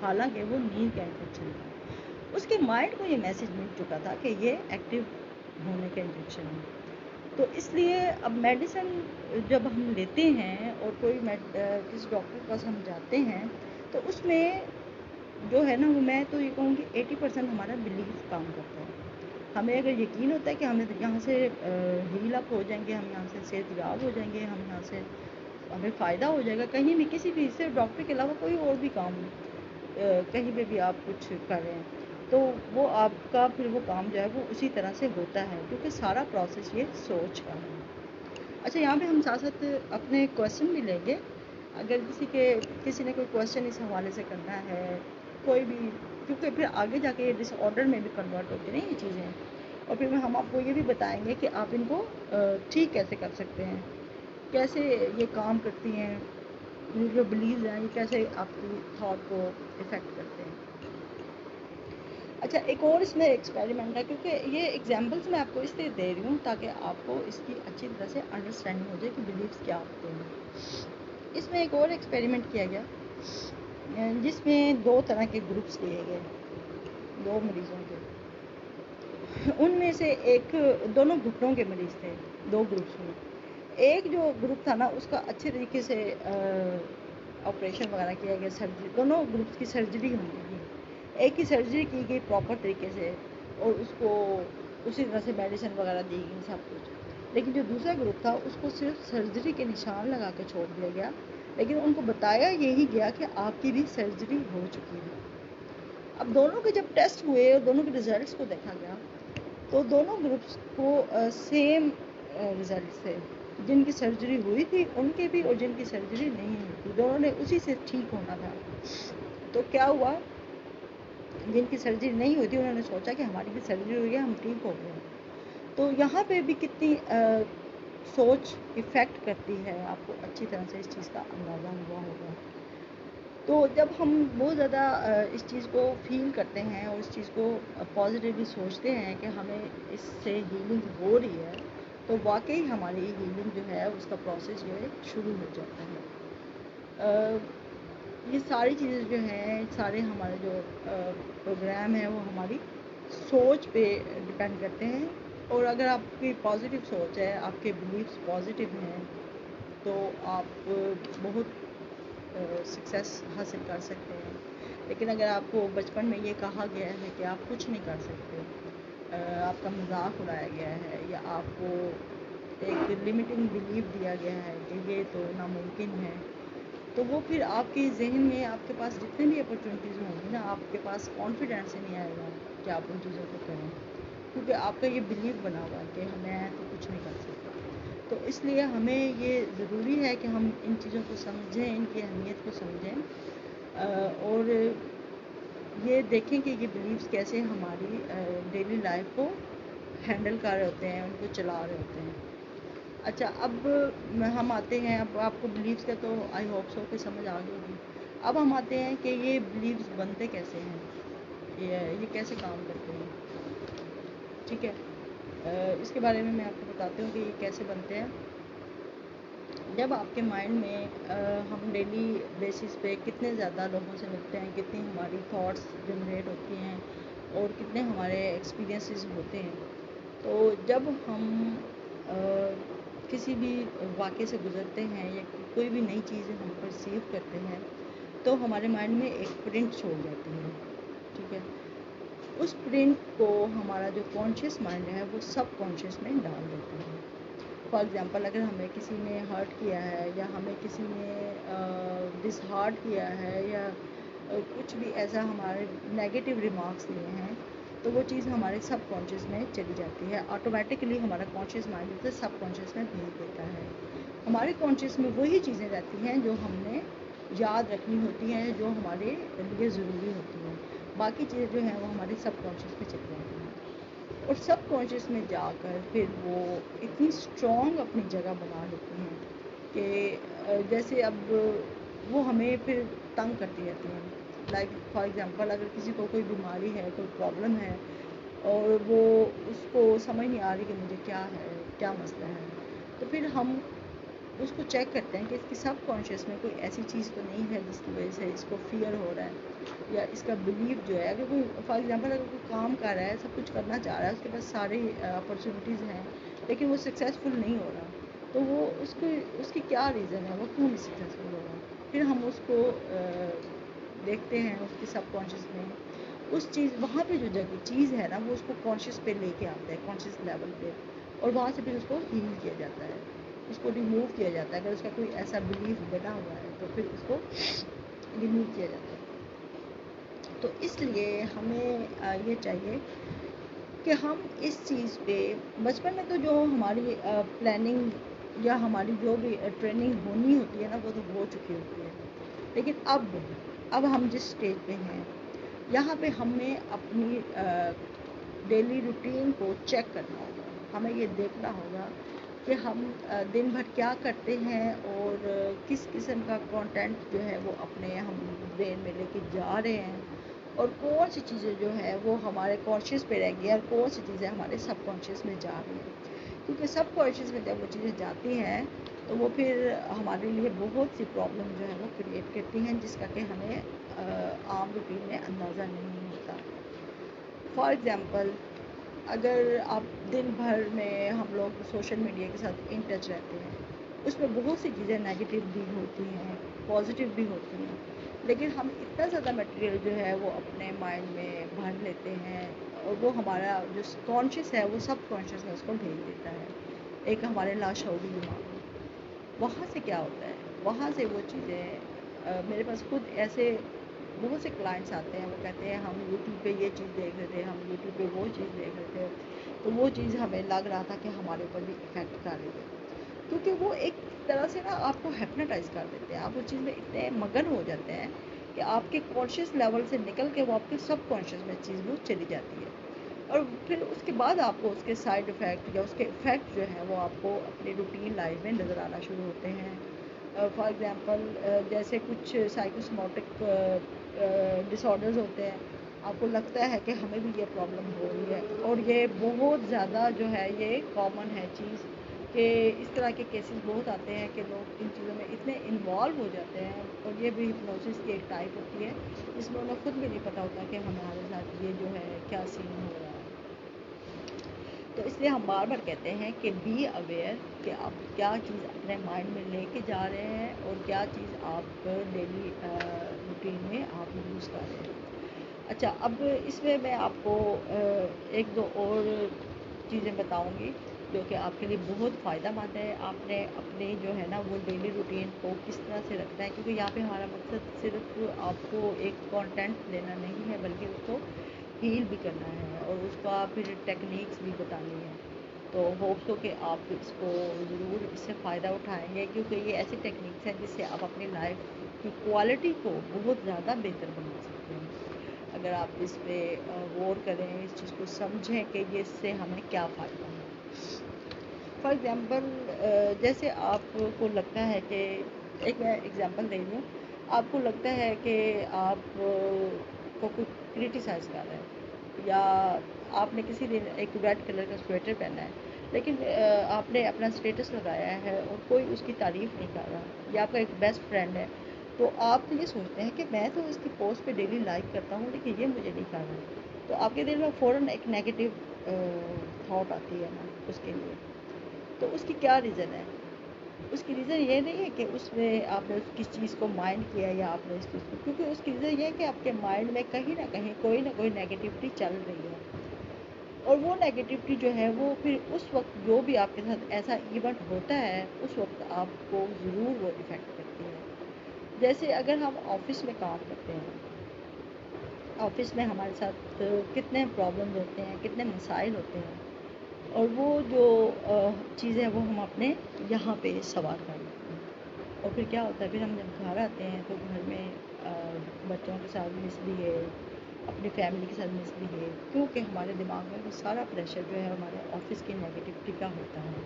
حالانکہ وہ نیند کا انجیکشن تھا. اس کے مائنڈ کو یہ میسج مل چکا تھا کہ یہ ایکٹیو ہونے کا انجیکشن ہے. تو اس لیے اب میڈیسن جب ہم لیتے ہیں اور کوئی کسی ڈاکٹر کے پاس ہم جاتے ہیں تو اس میں جو ہے نا وہ میں تو یہ کہوں گی 80% ہمارا بلیف کام کرتا ہے. ہمیں اگر یقین ہوتا ہے کہ ہمیں یہاں سے ہیل اپ ہو جائیں گے، ہم یہاں سے صحت یاب ہو جائیں گے، ہم یہاں سے ہمیں فائدہ ہو جائے گا، کہیں بھی کسی بھی صرف ڈاکٹر کے علاوہ کوئی اور بھی کام کہیں پہ بھی آپ کچھ کر رہے ہیں تو وہ آپ کا پھر وہ کام جو ہے وہ اسی طرح سے ہوتا ہے، کیونکہ سارا پروسیس یہ سوچ کا ہے. اچھا، یہاں پہ ہم ساتھ ساتھ اپنے کویشچن بھی لیں گے. اگر کسی نے کوئی کویشچن اس حوالے سے کرنا ہے، کوئی بھی، کیونکہ پھر آگے جا کے یہ ڈس آرڈر میں بھی کنورٹ ہوتی ہیں یہ چیزیں، اور پھر ہم آپ کو یہ بھی بتائیں گے کہ آپ ان کو ٹھیک کیسے کر سکتے ہیں، کیسے یہ کام کرتی ہیں، یہ جو بلیوز ہیں یہ کیسے آپ کی تھاٹ کو افیکٹ کرتے ہیں. اچھا، ایک اور اس میں ایکسپیریمنٹ ہے، کیونکہ یہ ایگزامپلس میں آپ کو اس لیے دے رہی ہوں تاکہ آپ کو اس کی اچھی طرح سے انڈرسٹینڈنگ ہو جائے کہ بلیفس کیا ہوتے ہیں. اس میں ایک اور ایکسپیریمنٹ کیا گیا جس میں 2 طرح کے گروپس لیے گئے، 2 مریضوں کے. ان میں سے دونوں گھٹنوں کے مریض تھے، 2 گروپس میں. ایک جو گروپ تھا نا اس کا اچھے طریقے سے آپریشن وغیرہ کیا گیا، سرجری، دونوں گروپس کی سرجری ہوئی تھی. ایک کی سرجری کی گئی پراپر طریقے سے اور اس کو اسی طرح سے میڈیسن وغیرہ دی گئی سب کچھ. لیکن جو دوسرا گروپ تھا اس کو صرف سرجری کے نشان لگا کے چھوڑ دیا گیا، لیکن ان کو بتایا یہی گیا کہ آپ کی بھی سرجری ہو چکی ہے. اب دونوں کے جب ٹیسٹ ہوئے اور دونوں کے ریزلٹس کو دیکھا گیا تو دونوں گروپس کو سیم ریزلٹس تھے. جن کی سرجری ہوئی تھی ان کے بھی اور جن کی سرجری نہیں ہوئی تھی، دونوں نے اسی سے ٹھیک ہونا تھا. تو کیا ہوا، جن کی سرجری نہیں ہوئی تھی انہوں نے سوچا کہ ہماری بھی سرجری ہوئی ہے، ہم ٹھیک ہو گئے. تو یہاں پہ بھی کتنی سوچ افیکٹ کرتی ہے، آپ کو اچھی طرح سے اس چیز کا اندازہ ہوا ہوگا. تو جب ہم بہت زیادہ اس چیز کو فیل کرتے ہیں اور اس چیز کو پازیٹیولی سوچتے ہیں کہ ہمیں اس سے ہیلنگ ہو رہی ہے، تو واقعی ہماری ہیلنگ جو ہے اس کا پروسیس جو ہے شروع ہو جاتا ہے۔ یہ ساری چیزیں جو ہیں، سارے ہمارے جو پروگرام ہیں وہ ہماری سوچ پہ ڈپینڈ کرتے ہیں، اور اگر آپ کی پازیٹیو سوچ ہے، آپ کے بلیفس پازیٹیو ہیں، تو آپ بہت سکسیس حاصل کر سکتے ہیں۔ لیکن اگر آپ کو بچپن میں یہ کہا گیا ہے کہ آپ کچھ نہیں کر سکتے، آپ کا مذاق اڑایا گیا ہے، یا آپ کو ایک لمیٹنگ بلیف دیا گیا ہے کہ یہ تو ناممکن ہے، تو وہ پھر آپ کے ذہن میں آپ کے پاس جتنے بھی اپرچونیٹیز ہوں گی نا، آپ کے پاس کانفیڈینس ہی نہیں آئے گا کہ آپ ان چیزوں کو کریں، کیونکہ آپ کا یہ بلیف بنا ہوا ہے کہ میں تو کچھ نہیں کر سکتا۔ تو اس لیے ہمیں یہ ضروری ہے کہ ہم ان چیزوں کو سمجھیں، ان کی اہمیت کو سمجھیں، اور یہ دیکھیں کہ یہ بلیفس کیسے ہماری ڈیلی لائف کو ہینڈل کر رہے ہوتے ہیں، ان کو چلا رہے ہوتے ہیں۔ اچھا، اب ہم آتے ہیں، اب آپ کو بلیفس کا تو آئی ہوپ سو کہ سمجھ آ گئی ہوگی۔ اب ہم آتے ہیں کہ یہ بلیفس بنتے کیسے ہیں، یہ کیسے کام کرتے ہیں، ٹھیک ہے۔ اس کے بارے میں آپ کو بتاتی ہوں کہ یہ کیسے بنتے ہیں۔ جب آپ کے مائنڈ میں ہم ڈیلی بیسس پہ کتنے زیادہ لوگوں سے ملتے ہیں، کتنی ہماری تھاٹس جنریٹ ہوتی ہیں، اور کتنے ہمارے ایکسپیرینسز ہوتے ہیں، تو جب ہم کسی بھی واقعے سے گزرتے ہیں یا کوئی بھی نئی چیزیں ہم پرسیو کرتے ہیں، تو ہمارے مائنڈ میں ایک پرنٹ چھوڑ جاتی ہے، ٹھیک ہے۔ اس پرنٹ کو ہمارا جو کانشیس مائنڈ ہے وہ سب کانشیس میں ڈال دیتا ہے۔ فار ایگزامپل، اگر ہمیں کسی نے ہرٹ کیا ہے، یا ہمیں کسی نے ڈس ہارٹ کیا ہے، یا کچھ بھی ایسا ہمارے نیگیٹو ریمارکس دیے ہیں، تو وہ چیز ہمارے سب کانشیس میں چلی جاتی ہے، آٹومیٹکلی ہمارا کانشیس مائنڈ اسے سب کانشیس میں بھیج دیتا ہے۔ ہمارے کانشیس میں وہی چیزیں رہتی ہیں جو ہم نے یاد رکھنی ہوتی ہیں، جو ہمارے لیے ضروری ہوتی ہیں، باقی چیزیں جو ہیں وہ ہمارے سب کانشیس میں چلی جاتی ہیں، اور سب کانشیس میں جا کر پھر وہ اتنی اسٹرانگ اپنی جگہ بنا لیتی ہیں کہ جیسے اب وہ ہمیں پھر تنگ کرتی رہتی ہیں۔ لائک فار ایگزامپل، اگر کسی کو کوئی بیماری ہے، کوئی پرابلم ہے، اور وہ اس کو سمجھ نہیں آ رہی کہ مجھے کیا ہے، کیا مسئلہ ہے، تو پھر ہم اس کو چیک کرتے ہیں کہ اس کی سب کانشیس میں کوئی ایسی چیز تو نہیں ہے جس کی وجہ سے اس کو فیئر ہو رہا ہے، یا اس کا بلیف جو ہے، اگر کوئی فار ایگزامپل اگر کوئی کام کر رہا ہے، سب کچھ کرنا چاہ رہا ہے، اس کے پاس ساری اپرچونیٹیز ہیں، لیکن وہ سکسیزفل نہیں ہو رہا، تو وہ اس کی کیا ریزن ہے، وہ کیوں نہیں سکسیزفل ہو رہا۔ پھر ہم اس کو دیکھتے ہیں اس کی سب کانشیس میں، اس چیز وہاں پہ جو جگہ چیز ہے نا، وہ اس کو کانشیس پہ لے کے آتا ہے، کانشیس لیول پہ، اور وہاں سے پھر اس کو ہیل کیا جاتا ہے، اس کو ریموو کیا جاتا ہے۔ اگر اس کا کوئی ایسا بلیف بنا ہوا ہے تو پھر اس کو ریموو کیا جاتا ہے۔ تو اس لیے ہمیں یہ چاہیے کہ ہم اس چیز پہ بچپن میں تو جو ہماری پلاننگ یا ہماری جو بھی ٹریننگ ہونی ہوتی ہے نا، وہ تو ہو چکی ہوتی ہے، لیکن اب ہم جس اسٹیج پہ ہیں، یہاں پہ ہمیں اپنی ڈیلی روٹین کو چیک کرنا ہوگا، ہمیں یہ دیکھنا ہوگا کہ ہم دن بھر کیا کرتے ہیں، اور کس قسم کا کانٹینٹ جو ہے وہ اپنے ہم برین میں لے کے جا رہے ہیں، اور کون سی چیزیں جو ہے وہ ہمارے کانشیس پہ رہ گئی، اور کون سی چیزیں ہمارے سب کانشیس میں جا رہی ہیں، کیونکہ سب کانشیس میں جب وہ چیزیں جاتی ہیں تو وہ پھر ہمارے لیے بہت سی پرابلم جو ہے وہ کریٹ کرتی ہیں، جس کا کہ ہمیں عام روٹین میں اندازہ نہیں ہوتا۔ فار ایگزامپل، اگر آپ دن بھر میں ہم لوگ سوشل میڈیا کے ساتھ ان ٹچ رہتے ہیں، اس میں بہت سی چیزیں نیگیٹو بھی ہوتی ہیں، پازیٹیو بھی ہوتی ہیں، لیکن ہم اتنا زیادہ میٹیریل جو ہے وہ اپنے مائنڈ میں بھر لیتے ہیں، اور وہ ہمارا جو کانشیس ہے وہ سب کانشیس میں اس کو بھیج دیتا ہے، ایک ہمارے لاشعوری دماغ میں۔ وہاں سے کیا ہوتا ہے، وہاں سے وہ چیزیں میرے پاس خود ایسے بہت سے کلائنٹس آتے ہیں، وہ کہتے ہیں ہم یوٹیوب پہ یہ چیز دیکھ رہے تھے، ہم یوٹیوب پہ وہ چیز دیکھ رہے تھے، تو وہ چیز ہمیں لگ رہا تھا کہ ہمارے اوپر بھی افیکٹ کر رہی ہے، کیونکہ وہ ایک طرح سے نا آپ کو ہیپناٹائز کر دیتے ہیں، آپ اس چیز میں اتنے مگن ہو جاتے ہیں کہ آپ کے کانشیس لیول سے نکل کے وہ آپ کے سب کانشیس میں چیز وہ چلی جاتی ہے، اور پھر اس کے بعد آپ کو اس کے سائیڈ افیکٹ یا اس کے افیکٹ جو ہیں وہ آپ کو اپنی روٹین لائف میں نظر آنا شروع ہوتے ہیں، فار ایگزامپل جیسے کچھ سائیکوسموٹک ڈس آرڈرز ہوتے ہیں، آپ کو لگتا ہے کہ ہمیں بھی یہ پرابلم ہو رہی ہے، اور یہ بہت زیادہ جو ہے یہ کامن ہے چیز کہ اس طرح کے کیسز بہت آتے ہیں کہ لوگ ان چیزوں میں اتنے انوالو ہو جاتے ہیں، اور یہ بھی ہپنوسس کی ایک ٹائپ ہوتی ہے جس میں انہیں خود بھی نہیں پتہ ہوتا کہ ہمارے ساتھ یہ جو ہے کیا سین ہو رہا ہے۔ تو اس لیے ہم بار بار کہتے ہیں کہ بی اویئر کہ آپ کیا چیز اپنے مائنڈ میں لے کے جا رہے ہیں اور کیا چیز آپ ڈیلی روٹین میں آپ یوز کر رہے ہیں۔ اچھا، اب اس میں آپ کو ایک دو اور چیزیں بتاؤں گی جو کہ آپ کے لیے بہت فائدہ مند ہے۔ آپ نے اپنی جو ہے نا وہ ڈیلی روٹین کو کس طرح سے رکھنا ہے، کیونکہ یہاں پہ ہمارا مقصد صرف آپ کو ایک کانٹینٹ دینا نہیں ہے بلکہ اس کو ہیل بھی کرنا ہے اور اس کا پھر ٹیکنیکس بھی بتانی ہے۔ تو ہوپ ہو کہ آپ اس کو ضرور اس سے فائدہ اٹھائیں گے، کیونکہ یہ ایسی ٹیکنیکس ہیں جس سے آپ اپنی لائف کی کوالٹی کو بہت زیادہ بہتر بنا سکتے ہیں اگر آپ اس پہ غور کریں، اس چیز کو سمجھیں کہ یہ اس سے ہمیں کیا فائدہ ہے۔ فار ایگزامپل جیسے آپ کو لگتا ہے کہ ایک میں ایگزامپل دے دوں، آپ کو لگتا ہے کہ آپ کو کوئی کرٹیسائز کر رہا ہے، یا آپ نے کسی دن ایک ریڈ کلر کا سویٹر پہنا ہے لیکن آپ نے اپنا اسٹیٹس لگایا ہے اور کوئی اس کی تعریف نہیں کر رہا، یا آپ کا ایک بیسٹ فرینڈ ہے تو آپ یہ سوچتے ہیں کہ میں تو اس کی پوسٹ پہ ڈیلی لائک کرتا ہوں لیکن یہ مجھے نہیں کر رہا، تو آپ کے دل میں فوراً ایک نیگیٹو تھاٹ آتی ہے نا اس کے لیے۔ تو اس کی کیا ریزن ہے؟ اس کی ریزن یہ نہیں ہے کہ اس میں آپ نے کس چیز کو مائنڈ کیا یا آپ نے اس چیز کو، کیونکہ اس کی ریزن یہ ہے کہ آپ کے مائنڈ میں کہیں نہ کوئی نیگیٹیوٹی چل رہی ہے، اور وہ نیگیٹیوٹی جو ہے وہ پھر اس وقت جو بھی آپ کے ساتھ ایسا ایونٹ ہوتا ہے اس وقت آپ کو ضرور وہ افیکٹ کرتی ہے۔ جیسے اگر ہم آفس میں کام کرتے ہیں، آفس میں ہمارے ساتھ کتنے پرابلمز ہوتے ہیں، کتنے مسائل ہوتے ہیں، اور وہ جو چیزیں وہ ہم اپنے یہاں پہ سوار کر لیتے ہیں، اور پھر کیا ہوتا ہے، پھر ہم جب گھر آتے ہیں تو گھر میں بچوں کے ساتھ مس بہیو، اپنی فیملی کے ساتھ مس بہیو، کیونکہ ہمارے دماغ میں وہ سارا پریشر جو ہے ہمارے آفس کی نیگیٹیوٹی کا ہوتا ہے۔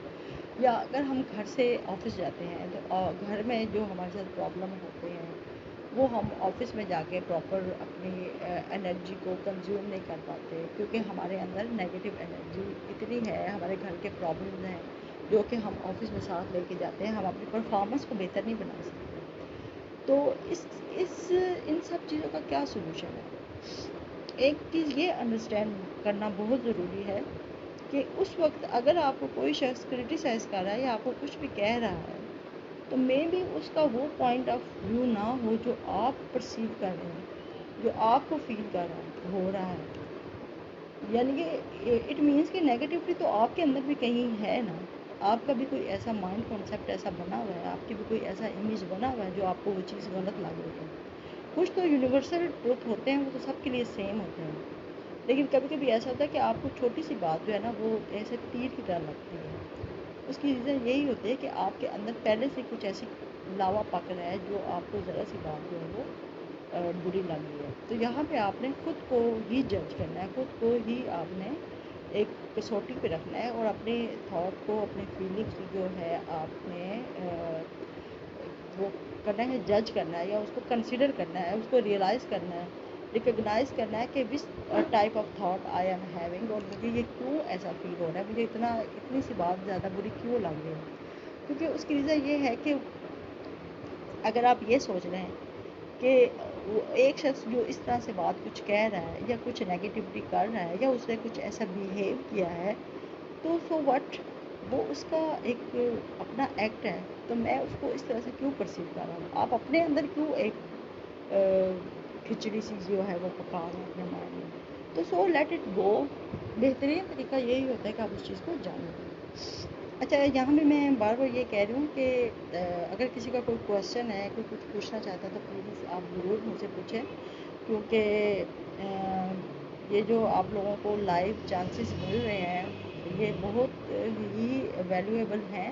یا اگر ہم گھر سے آفس جاتے ہیں تو گھر میں جو ہمارے ساتھ پرابلم ہوتے ہیں وہ ہم آفس میں جا کے پراپر اپنی انرجی کو کنزیوم نہیں کر پاتے، کیونکہ ہمارے اندر نیگیٹو انرجی اتنی ہے، ہمارے گھر کے پرابلمز ہیں جو کہ ہم آفس میں ساتھ لے کے جاتے ہیں، ہم اپنی پرفارمنس کو بہتر نہیں بنا سکتے۔ تو ان سب چیزوں کا کیا سولوشن ہے؟ ایک چیز یہ انڈرسٹینڈ کرنا بہت ضروری ہے کہ اس وقت اگر آپ کو کوئی شخص کرٹیسائز کر رہا ہے یا آپ کو کچھ بھی کہہ رہا ہے تو مے بی اس کا وہ پوائنٹ آف ویو نہ ہو جو آپ پرسیو کر رہے ہیں، جو آپ کو فیل کر رہا ہو رہا ہے، یعنی کہ اٹ مینس کہ نیگیٹیوٹی تو آپ کے اندر بھی کہیں ہے نا، آپ کا بھی کوئی ایسا مائنڈ کانسیپٹ ایسا بنا ہوا ہے، آپ کی بھی کوئی ایسا امیج بنا ہوا ہے جو آپ کو وہ چیز غلط لگ رہی ہے۔ کچھ تو یونیورسل ٹروتھ ہوتے ہیں، وہ تو سب کے لیے سیم ہوتے ہیں، لیکن کبھی کبھی ایسا ہوتا ہے کہ آپ کو چھوٹی سی بات جو ہے نا وہ ایسے تیر کی طرح لگتی ہے۔ اس کی ریزن یہی ہوتی ہے کہ آپ کے اندر پہلے سے کچھ ایسی لاوا پک رہا ہے جو آپ کو ذرا سی بات جو ہے وہ بری لگ رہی ہے۔ تو یہاں پہ آپ نے خود کو ہی جج کرنا ہے، خود کو ہی آپ نے ایک کسوٹی پہ رکھنا ہے، اور اپنے تھاٹ کو، اپنے فیلنگس جو ہے آپ نے وہ کرنا ہے، جج کرنا ہے، یا اس کو کنسیڈر کرنا ہے، اس کو ریئلائز کرنا ہے، ریکگنائز کرنا ہے کہ وس type of thought I am having, اور مجھے یہ کیوں ایسا فیل ہو رہا ہے، مجھے اتنی سی بات زیادہ بری کیوں لگ رہی ہے۔ کیونکہ اس کی ریزن یہ ہے کہ اگر آپ یہ سوچ رہے ہیں کہ ایک شخص جو اس طرح سے بات کچھ کہہ رہا ہے یا کچھ نیگیٹیوٹی کر رہا ہے یا اس نے کچھ ایسا بیہیو کیا ہے، تو سو وٹ، وہ اس کا ایک اپنا ایکٹ ہے، تو میں اس کو اس طرح سے کیوں پرسیو کر رہا ہوں؟ آپ اپنے اندر کیوں ایک کھچڑی سی جو ہے وہ پکا رہے ہیں اپنے مائنڈ میں؟ تو سو لیٹ اٹ گو۔ بہترین طریقہ یہی ہوتا ہے کہ آپ اس چیز کو جانیں۔ اچھا، یہاں بھی میں بار بار یہ کہہ رہی ہوں کہ اگر کسی کا کوئی کویشچن ہے، کوئی کچھ پوچھنا چاہتا ہے تو پلیز آپ ضرور مجھ سے پوچھیں، کیونکہ یہ جو آپ لوگوں کو لائیو چانسز مل رہے ہیں یہ بہت ہی ویلیویبل ہیں،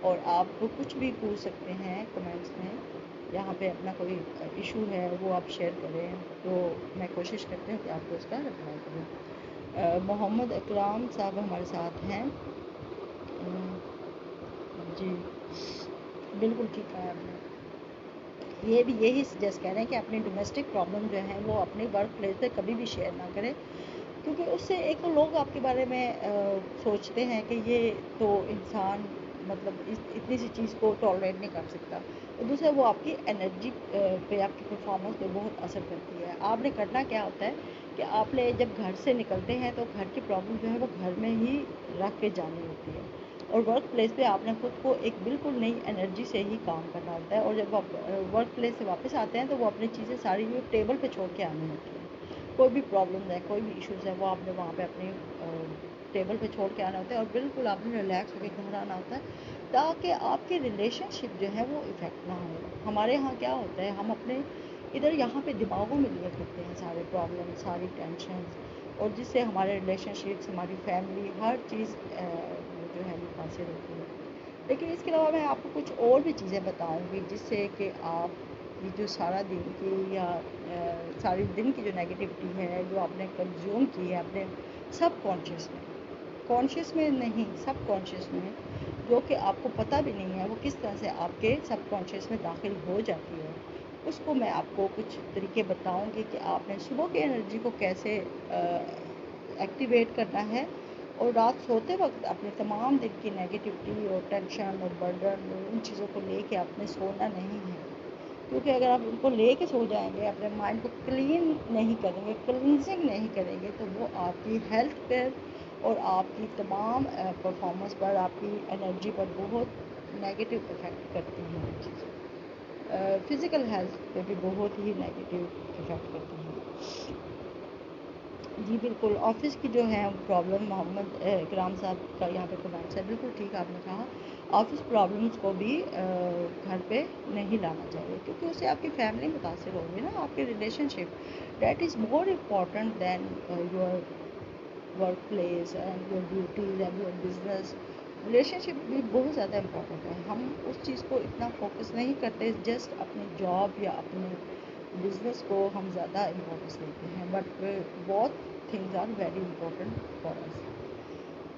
اور آپ کچھ بھی پوچھ سکتے ہیں کمنٹس میں، یہاں پہ اپنا کوئی ایشو ہے وہ آپ شیئر کریں تو میں کوشش کرتی ہوں کہ آپ کو اس کا رپلائی کروں۔ محمد اکرام صاحب ہمارے ساتھ ہیں جی۔ بالکل ٹھیک کہا آپ نے. یہ بھی یہی سجیسٹ کہہ رہے ہیں کہ اپنی ڈومیسٹک پرابلم جو ہیں وہ اپنے ورک پلیس پہ کبھی بھی شیئر نہ کریں, کیونکہ اس سے ایک تو لوگ آپ کے بارے میں سوچتے ہیں کہ یہ تو انسان مطلب اتنی سی چیز کو ٹالریٹ نہیں کر سکتا, اور دوسرا وہ آپ کی انرجی پہ, آپ کی پرفارمنس پہ بہت اثر کرتی ہے. آپ نے کرنا کیا ہوتا ہے کہ آپ نے جب گھر سے نکلتے ہیں تو گھر کی پرابلم جو ہے وہ گھر میں ہی رکھ کے جانی ہوتی ہے, اور ورک پلیس پہ آپ نے خود کو ایک بالکل نئی انرجی سے ہی کام کرنا ہوتا ہے, اور جب آپ ورک پلیس سے واپس آتے ہیں تو وہ اپنی چیزیں ساری ٹیبل پہ چھوڑ کے آنی ہوتی ہیں. کوئی بھی پرابلم ہے, کوئی بھی ایشوز ہے, وہ آپ نے وہاں پہ اپنی ٹیبل پہ چھوڑ کے آنا ہوتا ہے, اور بالکل آپ نے ریلیکس ہو کے گھر آنا ہوتا ہے, تاکہ آپ کے ریلیشن شپ جو ہے وہ افیکٹ نہ ہو. ہمارے یہاں کیا ہوتا ہے, ہم اپنے ادھر یہاں پہ دماغوں میں لیے کرتے ہیں سارے پرابلم, ساری ٹینشنز, اور جس سے ہمارے ریلیشن شپس, ہماری فیملی, ہر چیز جو ہے متاثر ہوتی ہے. لیکن اس کے علاوہ میں آپ کو کچھ اور بھی چیزیں بتاؤں گی جس سے کہ آپ یہ جو سارا دن کی یا ساری دن کی جو نیگیٹیوٹی ہے جو آپ نے کنزیوم کی ہے اپنے سب کانشیس میں نہیں, سب کانشیس میں, جو کہ آپ کو پتہ بھی نہیں ہے وہ کس طرح سے آپ کے سب کانشیس میں داخل ہو جاتی ہے, اس کو میں آپ کو کچھ طریقے بتاؤں گی کہ آپ نے صبح کی انرجی کو کیسے ایکٹیویٹ کرنا ہے, اور رات سوتے وقت اپنے تمام دن کی نیگیٹیوٹی اور ٹینشن اور برڈن اور ان چیزوں کو لے کے آپ نے سونا نہیں ہے. کیونکہ اگر آپ ان کو لے کے سو جائیں گے, اپنے مائنڈ کو کلین نہیں کریں گے, کلینزنگ نہیں کریں گے, تو وہ آپ کی ہیلتھ پہ اور آپ کی تمام پرفارمنس پر, آپ کی انرجی پر بہت نیگیٹو افیکٹ کرتی ہیں. وہ چیزیں فزیکل ہیلتھ پہ بھی بہت ہی نیگیٹو افیکٹ کرتی ہیں. جی بالکل, آفس کی جو ہے پرابلم, محمد اکرام صاحب کا یہاں پہ کمنٹس ہے, بالکل ٹھیک آپ نے کہا, آفس پرابلمس کو بھی گھر پہ نہیں لانا چاہیے, کیونکہ اس سے آپ کی فیملی متاثر ہوگی نا, آپ کی relationship, that is more important than your workplace and your duties and your business. Relationship بھی بہت زیادہ امپورٹنٹ ہے. ہم اس چیز کو اتنا فوکس نہیں کرتے, جسٹ اپنی جاب یا اپنے بزنس کو ہم زیادہ امپورٹنس دیتے ہیں, بٹ بہت things are very important for us.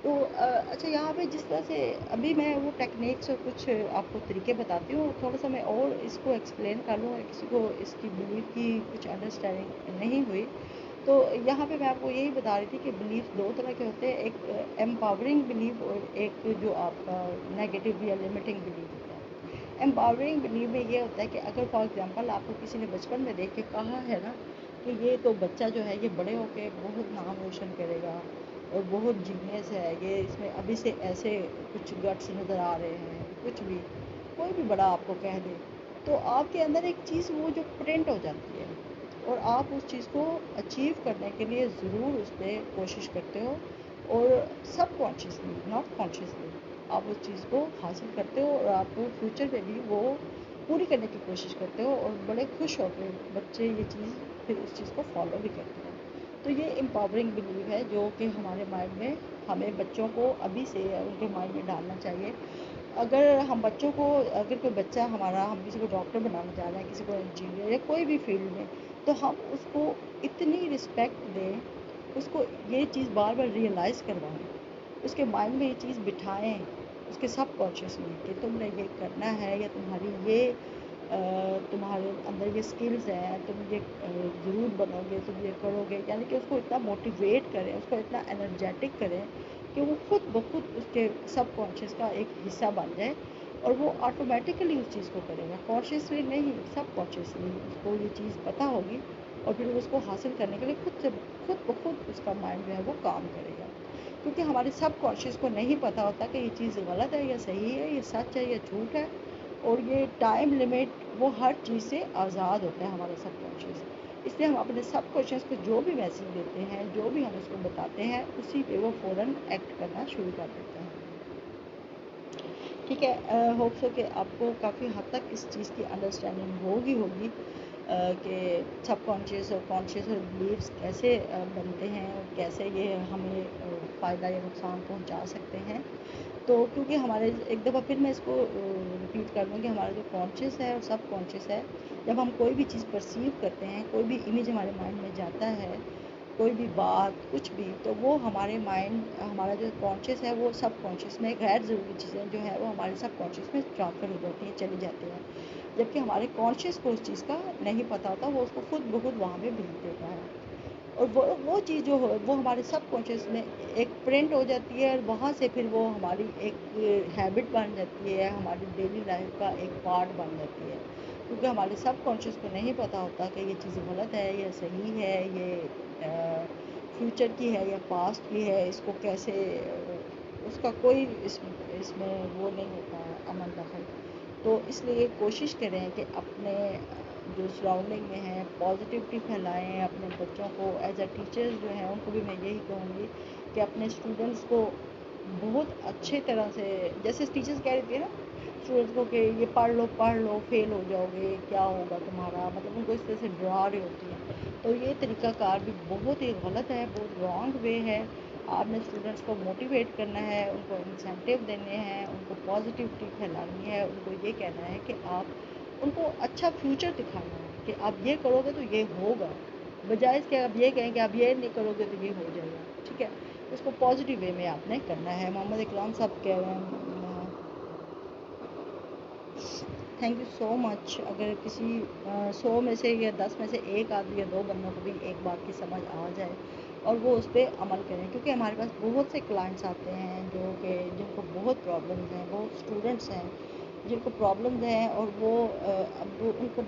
تو اچھا, یہاں پہ جس طرح سے ابھی میں وہ ٹیکنیکس اور کچھ آپ کو طریقے بتاتی ہوں, تھوڑا سا میں اور اس کو ایکسپلین کر لوں, کسی کو اس کی بلیف کی کچھ انڈرسٹینڈنگ نہیں ہوئی تو یہاں پہ میں آپ کو یہی بتا رہی تھی کہ بلیف دو طرح کے ہوتے ہیں, ایک امپاورنگ بلیف اور ایک جو آپ کا نیگیٹو یا لمیٹنگ بلیف ہوتا ہے. امپاورنگ بلیف میں یہ ہوتا ہے کہ اگر فار ایگزامپل آپ کو کسی نے بچپن میں دیکھ کے کہا ہے نا کہ یہ تو بچہ جو ہے یہ بڑے ہو کے بہت نام روشن کرے گا اور بہت جینیس ہے, یہ اس میں ابھی سے ایسے کچھ گٹس نظر آ رہے ہیں, کچھ بھی کوئی بھی بڑا آپ کو کہہ دے, تو آپ کے اندر ایک چیز وہ جو پرنٹ ہو جاتی ہے, اور آپ اس چیز کو اچیو کرنے کے لیے ضرور اس پہ کوشش کرتے ہو, اور سب کانشیسلی ناٹ کانشیسلی آپ اس چیز کو حاصل کرتے ہو, اور آپ فیوچر میں بھی وہ پوری کرنے کی کوشش کرتے ہو, اور بڑے خوش ہو کے بچے یہ چیز پھر اس چیز کو فالو بھی کرتے ہیں. تو یہ امپاورنگ بلیو ہے جو کہ ہمارے مائنڈ میں, ہمیں بچوں کو ابھی سے ان کے مائنڈ میں ڈالنا چاہیے. اگر ہم بچوں کو, اگر کوئی بچہ ہمارا, ہم کسی کو ڈاکٹر بنانا چاہ رہے ہیں, کسی کو انجینئر یا کوئی بھی فیلڈ میں, تو ہم اس کو اتنی رسپیکٹ دیں, اس کو یہ چیز بار بار ریئلائز کروائیں, اس کے مائنڈ میں یہ چیز بٹھائیں, اس کے سب کانشیس میں کہ تم نے یہ کرنا ہے, یا تمہاری یہ تمہارے اندر یہ اسکلز ہیں, تم یہ ضرور بنو گے, تم یہ کرو گے, یعنی کہ اس کو اتنا موٹیویٹ کریں, اس کو اتنا انرجیٹک کریں کہ وہ خود بخود اس کے سب کانشیس کا ایک حصہ بن جائے, اور وہ آٹومیٹیکلی اس چیز کو کرے گا, کانشیسلی نہیں, سب کانشیسلی اس کو یہ چیز پتہ ہوگی, اور پھر اس کو حاصل کرنے کے لیے خود بخود اس کا مائنڈ جو ہے وہ کام کرے گا. کیونکہ ہمارے سب کانشیس کو نہیں پتہ ہوتا کہ یہ چیز غلط ہے یا صحیح ہے, یہ سچ ہے یا جھوٹ ہے, اور یہ ٹائم لمٹ, وہ ہر چیز سے آزاد ہوتا ہے ہمارا سب کانشیس. اس لیے ہم اپنے سب کانشیس کو جو بھی میسیج دیتے ہیں, جو بھی ہم اس کو بتاتے ہیں, اسی پہ وہ فوراً ایکٹ کرنا شروع کر دیتا ہے. ٹھیک ہے, ہوپ سو کہ آپ کو کافی حد تک اس چیز کی انڈرسٹینڈنگ ہوگی کہ سب کانشیس اور کانشیس اور بلیفس کیسے بنتے ہیں, اور کیسے یہ ہمیں فائدہ یا نقصان پہنچا سکتے ہیں. تو کیونکہ ہمارے, ایک دفعہ پھر میں اس کو ریپیٹ کر لوں کہ ہمارا جو کانشیس ہے اور سب کانشیس ہے, جب ہم کوئی بھی چیز پرسیو کرتے ہیں, کوئی بھی امیج ہمارے مائنڈ میں جاتا ہے, کوئی بھی بات کچھ بھی، تو وہ ہمارے مائنڈ، ہمارا جو کانشیس ہے وہ سب کانشیس میں غیر ضروری چیزیں جو ہیں وہ ہمارے سب کانشیس میں ٹرانسفر ہو جاتی ہیں، چلی جاتی ہیں، جبکہ ہمارے کانشیس کو اس چیز کا نہیں پتہ ہوتا، وہ اس کو خود بخود وہاں پہ بھیج دیتا ہے، اور وہ چیز جو ہو وہ ہمارے سب کانشیس میں ایک پرنٹ ہو جاتی ہے، اور وہاں سے پھر وہ ہماری ایک ہیبٹ بن جاتی ہے، ہماری ڈیلی لائف کا ایک پارٹ بن جاتی ہے، کیونکہ ہمارے سب کانشیس کو نہیں پتہ ہوتا کہ یہ چیز غلط ہے، یہ صحیح ہے، یہ فیوچر کی ہے یا پاسٹ کی ہے، اس کو کیسے، اس کا کوئی اس میں وہ نہیں ہوتا ہے عمل دخل۔ تو اس لیے کوشش کریں کہ اپنے جو سراؤنڈنگ میں ہیں پازیٹیوٹی پھیلائیں، اپنے بچوں کو ایز اے ٹیچرز جو ہیں ان کو بھی میں یہی کہوں گی کہ اپنے اسٹوڈنٹس کو بہت اچھے طرح سے، جیسے ٹیچرز کہہ رہی تھی نا اسٹوڈنٹس کو کہ یہ پڑھ لو فیل ہو جاؤ گے، کیا ہوگا تمہارا، مطلب ان کو اس طرح سے ڈرا رہی ہوتی ہیں، تو یہ طریقہ کار بھی بہت ہی غلط ہے، بہت رانگ وے ہے۔ آپ نے اسٹوڈنٹس کو موٹیویٹ کرنا ہے، ان کو انسینٹیو دینے ہیں، ان کو پازیٹیوٹی پھیلانی ہے، ان کو یہ کہنا ہے کہ آپ ان کو اچھا فیوچر دکھانا ہے کہ آپ یہ کرو گے تو یہ ہوگا، بجائے اس کے آپ یہ کہیں کہ آپ یہ نہیں کرو گے تو یہ ہو جائے گا، ٹھیک ہے، اس کو پازیٹیو وے میں آپ نے کرنا ہے۔ محمد اکرام صاحب کہہ رہے ہیں تھینک یو سو مچ، اگر کسی 100 میں سے یا 10 میں سے ایک آدمی یا 2 بندوں کو بھی ایک بات کی سمجھ آ جائے اور وہ اس پہ عمل کریں، کیونکہ ہمارے پاس بہت سے کلائنٹس آتے ہیں جو کہ جن کو بہت پرابلمز ہیں، بہت اسٹوڈنٹس ہیں جن کو پرابلمز ہیں، اور وہ اب ان کو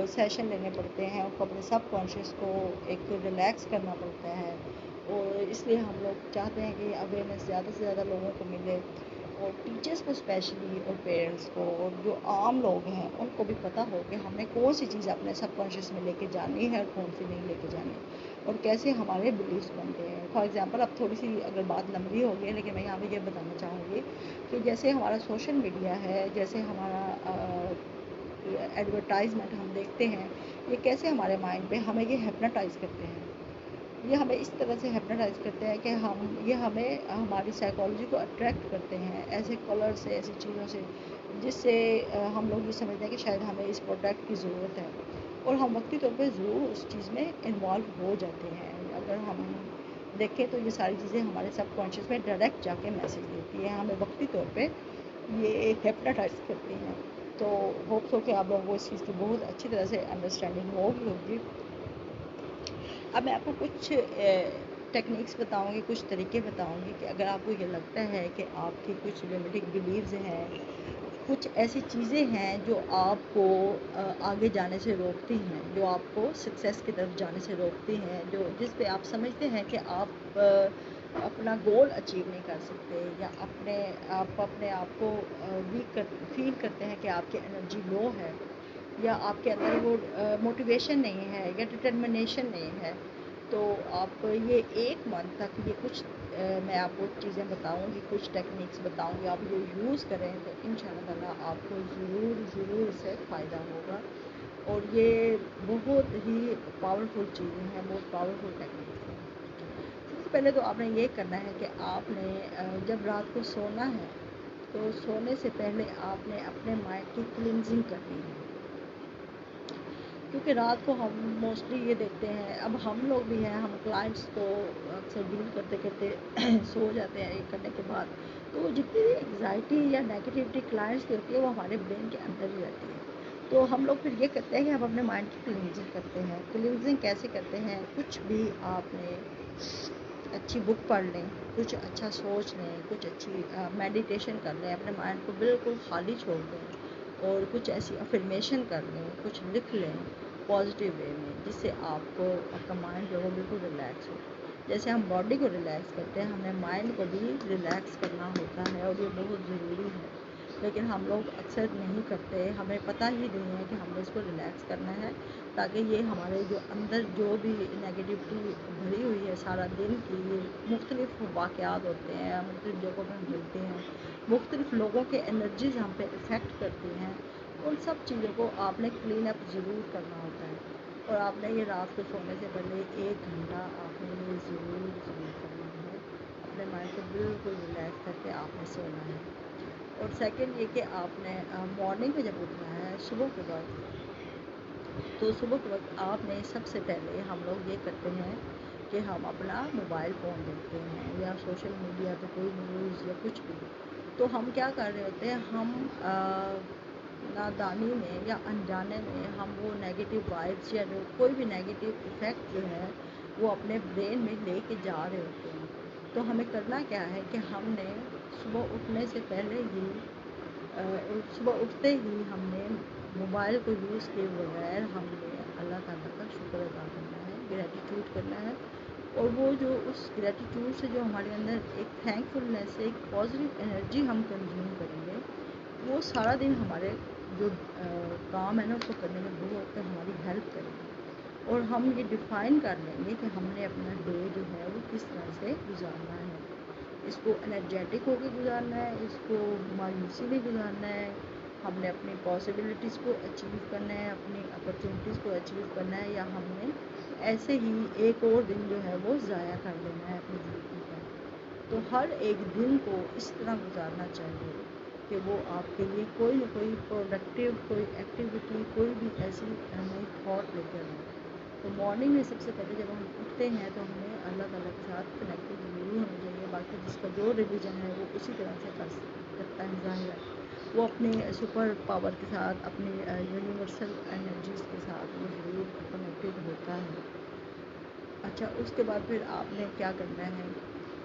سیشن لینے پڑتے ہیں، ان کو اپنے سب کانشیس کو ایک ریلیکس کرنا پڑتا ہے، اور اس لیے ہم لوگ چاہتے ہیں کہ اویئرنیس زیادہ سے زیادہ لوگوں کو ملے، اور ٹیچرس کو اسپیشلی، اور پیرنٹس کو، اور جو عام لوگ ہیں ان کو بھی پتہ ہو کہ ہمیں کون سی چیز اپنے سب کانشیس میں لے کے جانی ہے اور کون سی نہیں لے کے جانی، اور کیسے ہمارے بلیفس بنتے ہیں۔ فار ایگزامپل اب تھوڑی سی اگر بات لمبی ہو گئی لیکن میں یہاں پہ یہ بتانا چاہوں گی کہ جیسے ہمارا سوشل میڈیا ہے، جیسے ہمارا ایڈورٹائزمنٹ ہم دیکھتے ہیں، یہ کیسے ہمارے مائنڈ پہ ہمیں یہ ہپناٹائز کرتے ہیں، یہ ہمیں اس طرح سے ہپناٹائز کرتے ہیں کہ یہ ہمیں ہماری سائیکالوجی کو اٹریکٹ کرتے ہیں ایسے کلر سے، ایسی چیزوں سے، جس سے ہم لوگ یہ سمجھتے ہیں کہ شاید ہمیں اس پروڈکٹ کی ضرورت ہے، اور ہم وقتی طور پہ ضرور اس چیز میں انوالو ہو جاتے ہیں۔ اگر ہم دیکھیں تو یہ ساری چیزیں ہمارے سب کانشیس میں ڈائریکٹ جا کے میسج دیتی ہیں، ہمیں وقتی طور پہ یہ ہپناٹائز کرتی ہیں۔ تو ہوپس ہو کہ آپ لوگوں کو اس چیز کی بہت اچھی طرح سے انڈرسٹینڈنگ ہوگی۔ اب میں آپ کو کچھ ٹیکنیکس بتاؤں گی، کچھ طریقے بتاؤں گی کہ اگر آپ کو یہ لگتا ہے کہ آپ کی کچھ لمیٹنگ بلیوز ہیں، کچھ ایسی چیزیں ہیں جو آپ کو آگے جانے سے روکتی ہیں، جو آپ کو سکسیس کی طرف جانے سے روکتی ہیں، جس پہ آپ سمجھتے ہیں کہ آپ اپنا گول اچیو نہیں کر سکتے، یا آپ اپنے آپ کو ویک فیل کرتے ہیں کہ آپ کی انرجی لو ہے، یا آپ کے اندر وہ موٹیویشن نہیں ہے یا ڈٹرمنیشن نہیں ہے، تو آپ یہ 1 منتھ تک یہ کچھ میں آپ کو چیزیں بتاؤں گی، کچھ ٹیکنیکس بتاؤں گی، آپ یہ یوز کریں تو انشاءاللہ تعالیٰ آپ کو ضرور اس سے فائدہ ہوگا، اور یہ بہت ہی پاورفل چیزیں ہیں، بہت پاورفل ٹیکنیکس ہیں۔ سب سے پہلے تو آپ نے یہ کرنا ہے کہ آپ نے جب رات کو سونا ہے تو سونے سے پہلے آپ نے اپنے مائنڈ کی کلینزنگ کرنی ہے، کیونکہ رات کو ہم موسٹلی یہ دیکھتے ہیں، اب ہم لوگ بھی ہیں، ہم کلائنٹس کو اکثر ڈیل کرتے کرتے سو جاتے ہیں، یہ کرنے کے بعد تو جتنی بھی انگزائٹی یا نیگیٹیوٹی کلائنٹس کی ہوتی ہے وہ ہمارے برین کے اندر ہی رہتی ہے، تو ہم لوگ پھر یہ کرتے ہیں کہ ہم اپنے مائنڈ کی کلینزنگ کرتے ہیں۔ کلینزنگ کیسے کرتے ہیں؟ کچھ بھی آپ نے اچھی بک پڑھ لیں، کچھ اچھا سوچ لیں، کچھ اچھی میڈیٹیشن کر لیں، اپنے مائنڈ کو بالکل خالی چھوڑ دیں، اور کچھ ایسی افرمیشن کر لیں، کچھ لکھ لیں پازیٹیو وے میں، جس سے آپ کو آپ کا مائنڈ جو ہے وہ بالکل ریلیکس ہو۔ جیسے ہم باڈی کو ریلیکس کرتے ہیں، ہمیں مائنڈ کو بھی ریلیکس کرنا ہوتا ہے، اور یہ بہت ضروری ہے، لیکن ہم لوگ اکثر نہیں کرتے، ہمیں پتہ ہی نہیں ہے کہ ہم نے اس کو ریلیکس کرنا ہے، تاکہ یہ ہمارے جو اندر جو بھی نیگیٹیوٹی بھری ہوئی ہے سارا دن کی، مختلف واقعات ہوتے ہیں، مختلف جگہوں پہ ہم ملتے ہیں، مختلف لوگوں کے انرجیز ہم پہ افیکٹ کرتی ہیں، ان سب چیزوں کو آپ نے کلین اپ ضرور کرنا ہوتا ہے، اور آپ نے یہ رات کو سونے سے پہلے 1 گھنٹہ آپ نے یہ ضرور کرنا ہے، اپنے مائنڈ کو بالکل ریلیکس کر کے آپ نے سونا ہے۔ اور سیکنڈ یہ کہ آپ نے مارننگ میں جب اٹھنا ہے صبح کے وقت، تو صبح کے وقت آپ نے سب سے پہلے ہم لوگ یہ کرتے ہیں کہ ہم اپنا موبائل فون دیکھتے ہیں یا سوشل میڈیا پہ کوئی نیوز یا کچھ بھی، تو ہم کیا کر رہے ہوتے ہیں، ہم نادانی میں یا انجانے میں ہم وہ نیگیٹو وائبس یا کوئی بھی نیگیٹو ایفیکٹ جو ہے وہ اپنے برین میں لے کے جا رہے ہوتے ہیں. تو ہمیں کرنا کیا ہے کہ ہم نے صبح اٹھنے سے پہلے ہی صبح اٹھتے ہی ہم نے موبائل کو یوز کیے بغیر ہم نے اللہ تعالیٰ کا شکر ادا کرنا ہے، گریٹیٹیوڈ کرنا ہے. اور وہ جو اس گریٹیٹیوڈ سے جو ہمارے اندر ایک تھینک فلنس سے ایک پازیٹیو انرجی ہم کنزیوم کریں گے، وہ سارا دن ہمارے جو کام ہے نا اس کو کرنے میں بہت ہماری ہیلپ کرے گا. اور ہم یہ ڈیفائن کر لیں گے کہ ہم نے اپنا ڈے جو ہے وہ کس طرح سے گزارنا ہے. اس کو انرجیٹک ہو کے گزارنا ہے، اس کو مایوسی میں گزارنا ہے، ہم نے اپنی پاسبلٹیز کو اچیو کرنا ہے، اپنی اپرچونیٹیز کو اچیو کرنا ہے، یا ہم نے ایسے ہی ایک اور دن جو ہے وہ ضائع کر دینا ہے اپنی زندگی کا. تو ہر ایک دن کو اس طرح گزارنا چاہیے کہ وہ آپ کے لیے کوئی نہ کوئی پروڈکٹیو کوئی ایکٹیویٹی، کوئی بھی ایسی نئی تھاٹ لے کر آئے. تو مارننگ میں سب سے پہلے جب ہم اٹھتے ہیں تو ہمیں اللہ تعالیٰ کے ساتھ کنیکٹیڈ ضرور ہونا چاہیے. باقی جس کا جو ریلیجن ہے وہ اسی طرح سے کرتا ہے، ظاہر ہے وہ اپنے سپر پاور کے ساتھ، اپنی یونیورسل انرجیز کے ساتھ وہ ضرور کنیکٹیڈ ہوتا ہے. اچھا، اس کے بعد پھر آپ نے کیا کرنا ہے،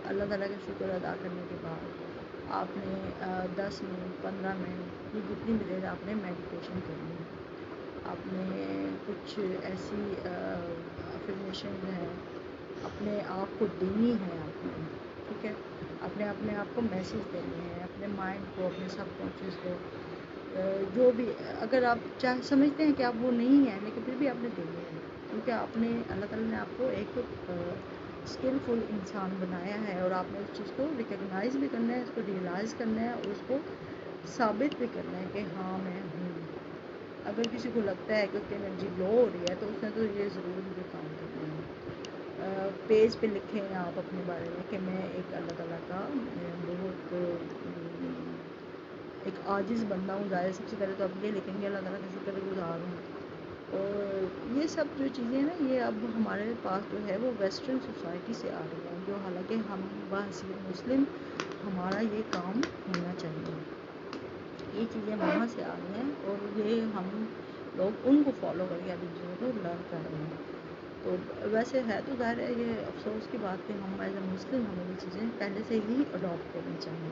اللہ تعالیٰ کا شکر ادا کرنے کے بعد آپ نے 10 منٹ 15 منٹ یہ جتنی بھی دیر آپ نے میڈیٹیشن کرنی ہے. آپ نے کچھ ایسی افرمیشن ہے اپنے آپ کو دینی ہے، آپ نے، ٹھیک ہے، اپنے آپ کو میسیج دینے ہیں، اپنے مائنڈ کو، اپنے سب کانشیس کو، جو بھی اگر آپ چاہے سمجھتے ہیں کہ آپ وہ نہیں ہیں لیکن پھر بھی آپ نے دینے ہیں، کیونکہ آپ نے اللہ تعالیٰ نے آپ کو ایک اسکلفل انسان بنایا ہے اور آپ نے اس چیز کو ریکگنائز بھی کرنا ہے، اس کو ریئلائز کرنا ہے اور اس کو ثابت بھی کرنا ہے کہ ہاں میں ہوں. اگر کسی کو لگتا ہے کہ اس کی انرجی لو ہو رہی ہے تو اس نے تو یہ ضرور مجھے کام کرنا ہے. پیج پہ لکھیں آپ اپنے بارے میں کہ میں ایک اللہ تعالیٰ کا بہت ایک عاجز بندہ ہوں. ظاہر سب سے پہلے تو آپ یہ لکھیں گے اللہ تعالیٰ کا شکر گزار ہوں. اور یہ سب جو چیزیں نا یہ اب ہمارے پاس جو ہے وہ ویسٹرن سوسائٹی سے آ رہی ہیں، جو حالانکہ ہم بحیثیت مسلم ہمارا یہ کام ہونا چاہیے. یہ چیزیں وہاں سے آ رہی ہیں اور یہ ہم لوگ ان کو فالو کر کے ابھی چیزوں کو لرن کر رہے ہیں. تو ویسے ہے تو ظاہر ہے یہ افسوس کی بات کہ ہم ایز اے مسلم ہمیں یہ چیزیں پہلے سے ہی اڈاپٹ کرنی چاہیے.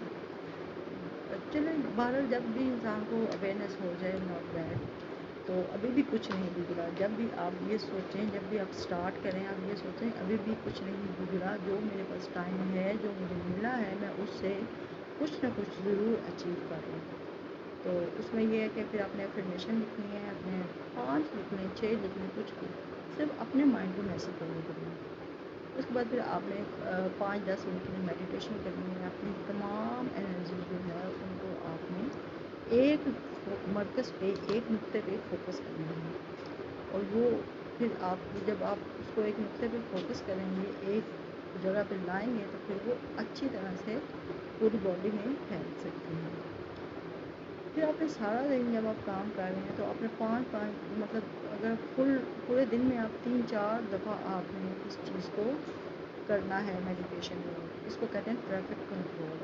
چلیں بہرحال جب بھی انسان کو اویئرنیس ہو جائے ناٹ بیڈ، تو ابھی بھی کچھ نہیں بگڑا. جب بھی آپ یہ سوچیں، جب بھی آپ اسٹارٹ کریں آپ یہ سوچیں ابھی بھی کچھ نہیں بگڑا، جو میرے پاس ٹائم ہے، جو مجھے ملا ہے، میں اس سے کچھ نہ کچھ ضرور اچیو کر رہا ہوں. تو اس میں یہ ہے کہ پھر آپ نے افرمیشن لکھنی ہے، اپنے 5 لکھنے 6 لکھنے کچھ بھی، صرف اپنے مائنڈ کو میسج کرنے کے لیے. اس کے بعد پھر آپ نے 5-10 منٹ کی میڈیٹیشن کرنی ہے. اپنی تمام انرجی جو ہے ان کو آپ نے ایک مرکز پہ، ایک نقطے پہ فوکس کرنا ہے. اور وہ پھر آپ جب آپ اس کو ایک نقطے پہ فوکس کریں گے، ایک جگہ پہ لائیں گے، تو پھر وہ اچھی طرح سے پوری باڈی میں پھیل سکتی ہے. پھر آپ نے سارا دن جب آپ کام کر رہے ہیں تو آپ نے 5 مطلب اگر پورے دن میں آپ 3-4 دفعہ آپ نے اس چیز کو کرنا ہے میڈیٹیشن میں. اس کو کہتے ہیں ٹریفک کنٹرول.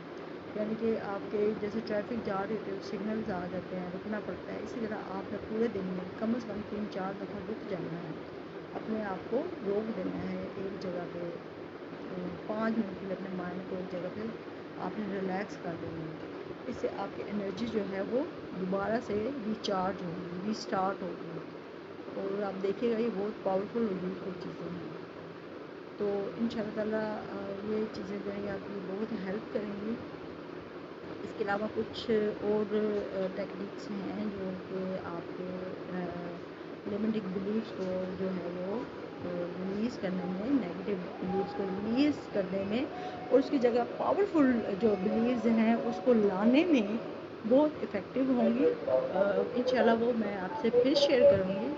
یعنی کہ آپ کے جیسے ٹریفک جا رہی ہوتی ہے، سگنلز آ جاتے ہیں، رکنا پڑتا ہے، اسی طرح آپ نے پورے دن میں کم از کم 3-4 دفعہ رک جانا ہے، اپنے آپ کو روک دینا ہے ایک جگہ پہ. 5 منٹ کے لیے اپنے مائنڈ کو ایک جگہ پہ آپ نے ریلیکس کر دینا ہے. اس سے آپ کی انرجی جو ہے وہ دوبارہ سے ریچارج ہوگی، ریسٹارٹ ہوگی، اور آپ دیکھیے گا یہ بہت پاورفل اور یوزفل چیزیں ہیں. تو ان شاء اللہ تعالیٰ یہ چیزیں جو ہیں آپ کی بہت ہیلپ کریں گی. اس کے علاوہ کچھ اور ٹیکنیکس ہیں جو کہ آپ کے لمیٹنگ بلیفس کو جو ہے وہ ریلیز کرنے میں، نیگیٹو بلیفس کو ریلیز کرنے میں، اور اس کی جگہ پاورفل جو بلیفز ہیں اس کو لانے میں بہت افیکٹو ہوں گی. انشاءاللہ وہ میں آپ سے پھر شیئر کروں گی.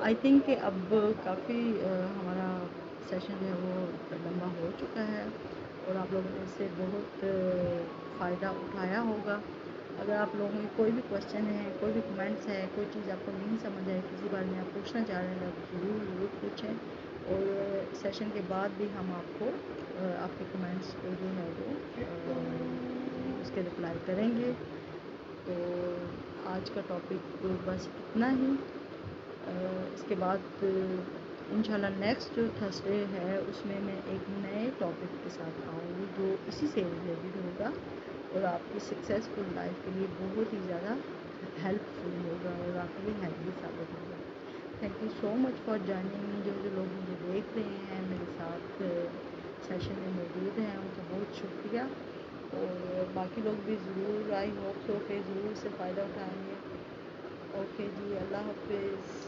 آئی تھنک کہ اب کافی ہمارا سیشن جو ہے وہ لمبا ہو چکا ہے اور آپ لوگوں نے اس سے بہت فائدہ اٹھایا ہوگا. اگر آپ لوگوں کے کوئی بھی کویشچن ہے، کوئی بھی کمنٹس ہے، کوئی چیز آپ کو نہیں سمجھ آئے، کسی بارے میں آپ پوچھنا چاہ رہے ہیں، آپ ضرور پوچھیں. اور سیشن کے بعد بھی ہم آپ کو آپ کے کمنٹس کو جو ہے وہ اس کے رپلائی کریں گے. تو آج کا ٹاپک بس اتنا ہی. اس کے بعد انشاءاللہ نیکسٹ جو تھرسڈے ہے اس میں ایک نئے ٹاپک کے ساتھ آؤں گی جو اسی سے ریلیٹڈ ہوگا اور آپ کی سکسیزفل لائف کے لیے بہت ہی زیادہ ہیلپ فل ہوگا اور آپ کے لیے ہیلپفل ثابت ہوگا. Thank you so much for joining. جو لوگ مجھے دیکھ رہے ہیں میرے ساتھ سیشن میں موجود ہیں ان کا بہت شکریہ. اور باقی لوگ بھی ضرور آئی ہوپ سو کہ ضرور سے فائدہ اٹھائیں گے. اوکے جی, اللہ حافظ.